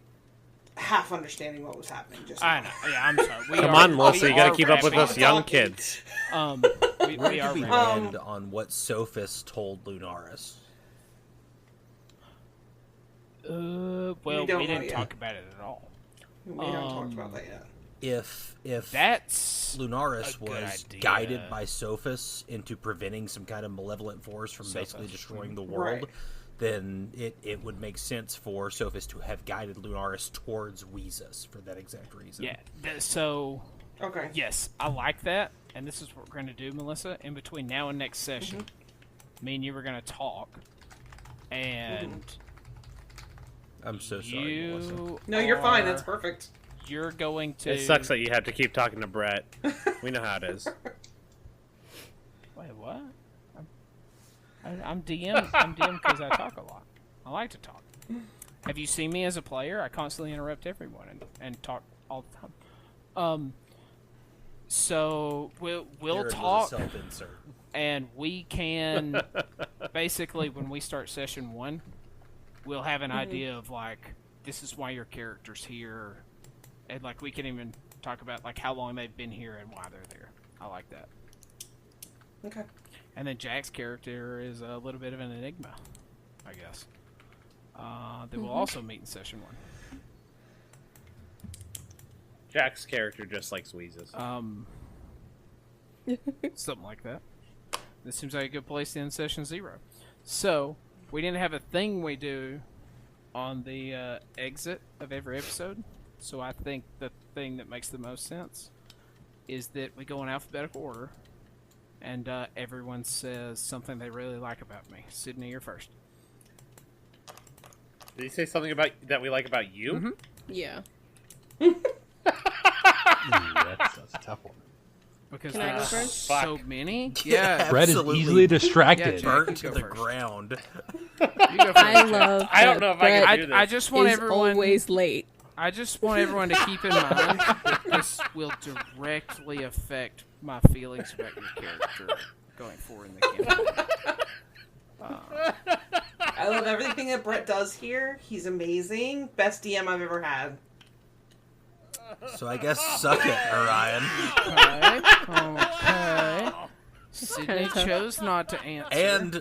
half understanding what was happening just now. I know. Yeah, I'm sorry. Come on, Melissa, we you gotta are keep up with wrapping us young up. kids. We Where are did we wrapping land on what Sophis told Lunaris? Well, We we don't know didn't yet. talk about it at all. We haven't talked about that yet. If That's Lunaris a good was idea. guided by Sophis into preventing some kind of malevolent force from basically Sophis. destroying the world, Right. then it would make sense for Sophis to have guided Lunaris towards Weezus for that exact reason. Yeah. So, Okay. yes, I like that. And this is what we're going to do, Melissa. In between now and next session, me and you are going to talk. And I'm so sorry, Melissa. you No, you're fine. That's are- perfect. You're going to... It sucks that you have to keep talking to Bret. We know how it is. Wait, what? I'm DM. I'm DM because I talk a lot. I like to talk. Have you seen me as a player? I constantly interrupt everyone and talk all the time. So we'll Jared was a talk, self-insert. and we can basically, when we start session 1, we'll have an idea of, like, this is why your character's here, and, like, we can even talk about, like, how long they've been here and why they're there. I like that. Okay. And then Jack's character is a little bit of an enigma, I guess. That we'll also meet in session 1. Jack's character just likes wheezes. Something like that. This seems like a good place to end session 0. So, we didn't have a thing we do on the exit of every episode. So I think the thing that makes the most sense is that we go in alphabetical order, and everyone says something they really like about me. Sydney, you're first. Did he say something about that we like about you? Mm-hmm. Yeah. Ooh, that's a tough one. Because Can I go there's first? so many. Yeah. Brett is Absolutely easily distracted. Yeah, burnt You to go the first. ground. You go first. I love. I don't that know if I can Brett do this. I just want is everyone. always late. I just want everyone to keep in mind that this will directly affect my feelings about your character going forward in the campaign. I love everything that Bret does here. He's amazing. Best DM I've ever had. So I guess suck it, Orion. Okay. Sydney kinda tough. chose not to answer. And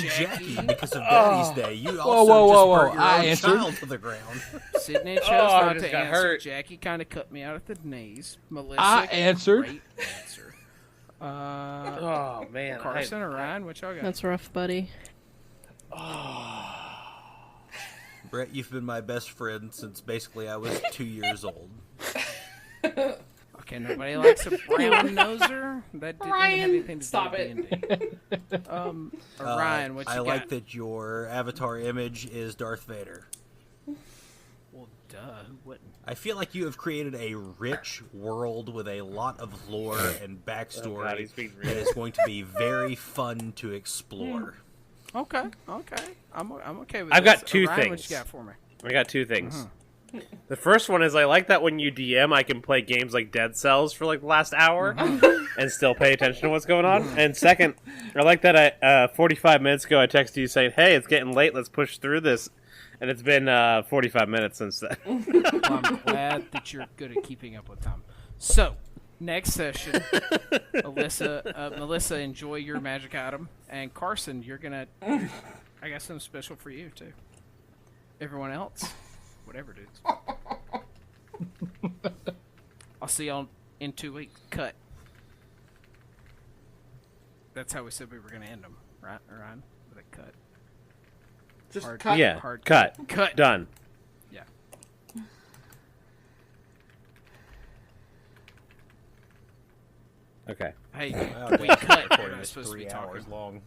Jackie. Jackie, because of Daddy's Day. You Whoa, also whoa, just whoa, burnt whoa. your I own answered. child to the ground. Sydney chose I not just to got answer. hurt. Jackie kind of cut me out at the knees. Melissa, I answered. Great answer. Oh man, Carson or Ryan, what y'all got? That's rough, buddy. Brett, you've been my best friend since basically I was 2 years old. Okay, nobody likes a brown noser. That didn't have anything to stop do with D&D. Ryan, what you I got? like that your avatar image is Darth Vader. Well, duh, who wouldn't? I feel like you have created a rich world with a lot of lore and God, backstory he's being that real. is going to be very fun to explore. Okay. I'm okay with I've this. got two Ryan, what things. you got for me? I got two things. The first one is I like that when you DM, I can play games like Dead Cells for like the last hour and still pay attention to what's going on. And second, I like that 45 minutes ago I texted you saying, "Hey, it's getting late. Let's push through this." And it's been 45 minutes since then. Well, I'm glad that you're good at keeping up with time. So, next session, Melissa, enjoy your magic item, and Carson, you're gonna. I got something special for you too. Everyone else, whatever, dudes. I'll see y'all in 2 weeks. Cut. That's how we said we were gonna end them, right, Ryan? With a cut. Just Hard- cut. Yeah, Hard cut. Cut. Done. Yeah. Okay. Hey, Wow, we that cut. We're recording not is supposed to be 3 talking. hours long.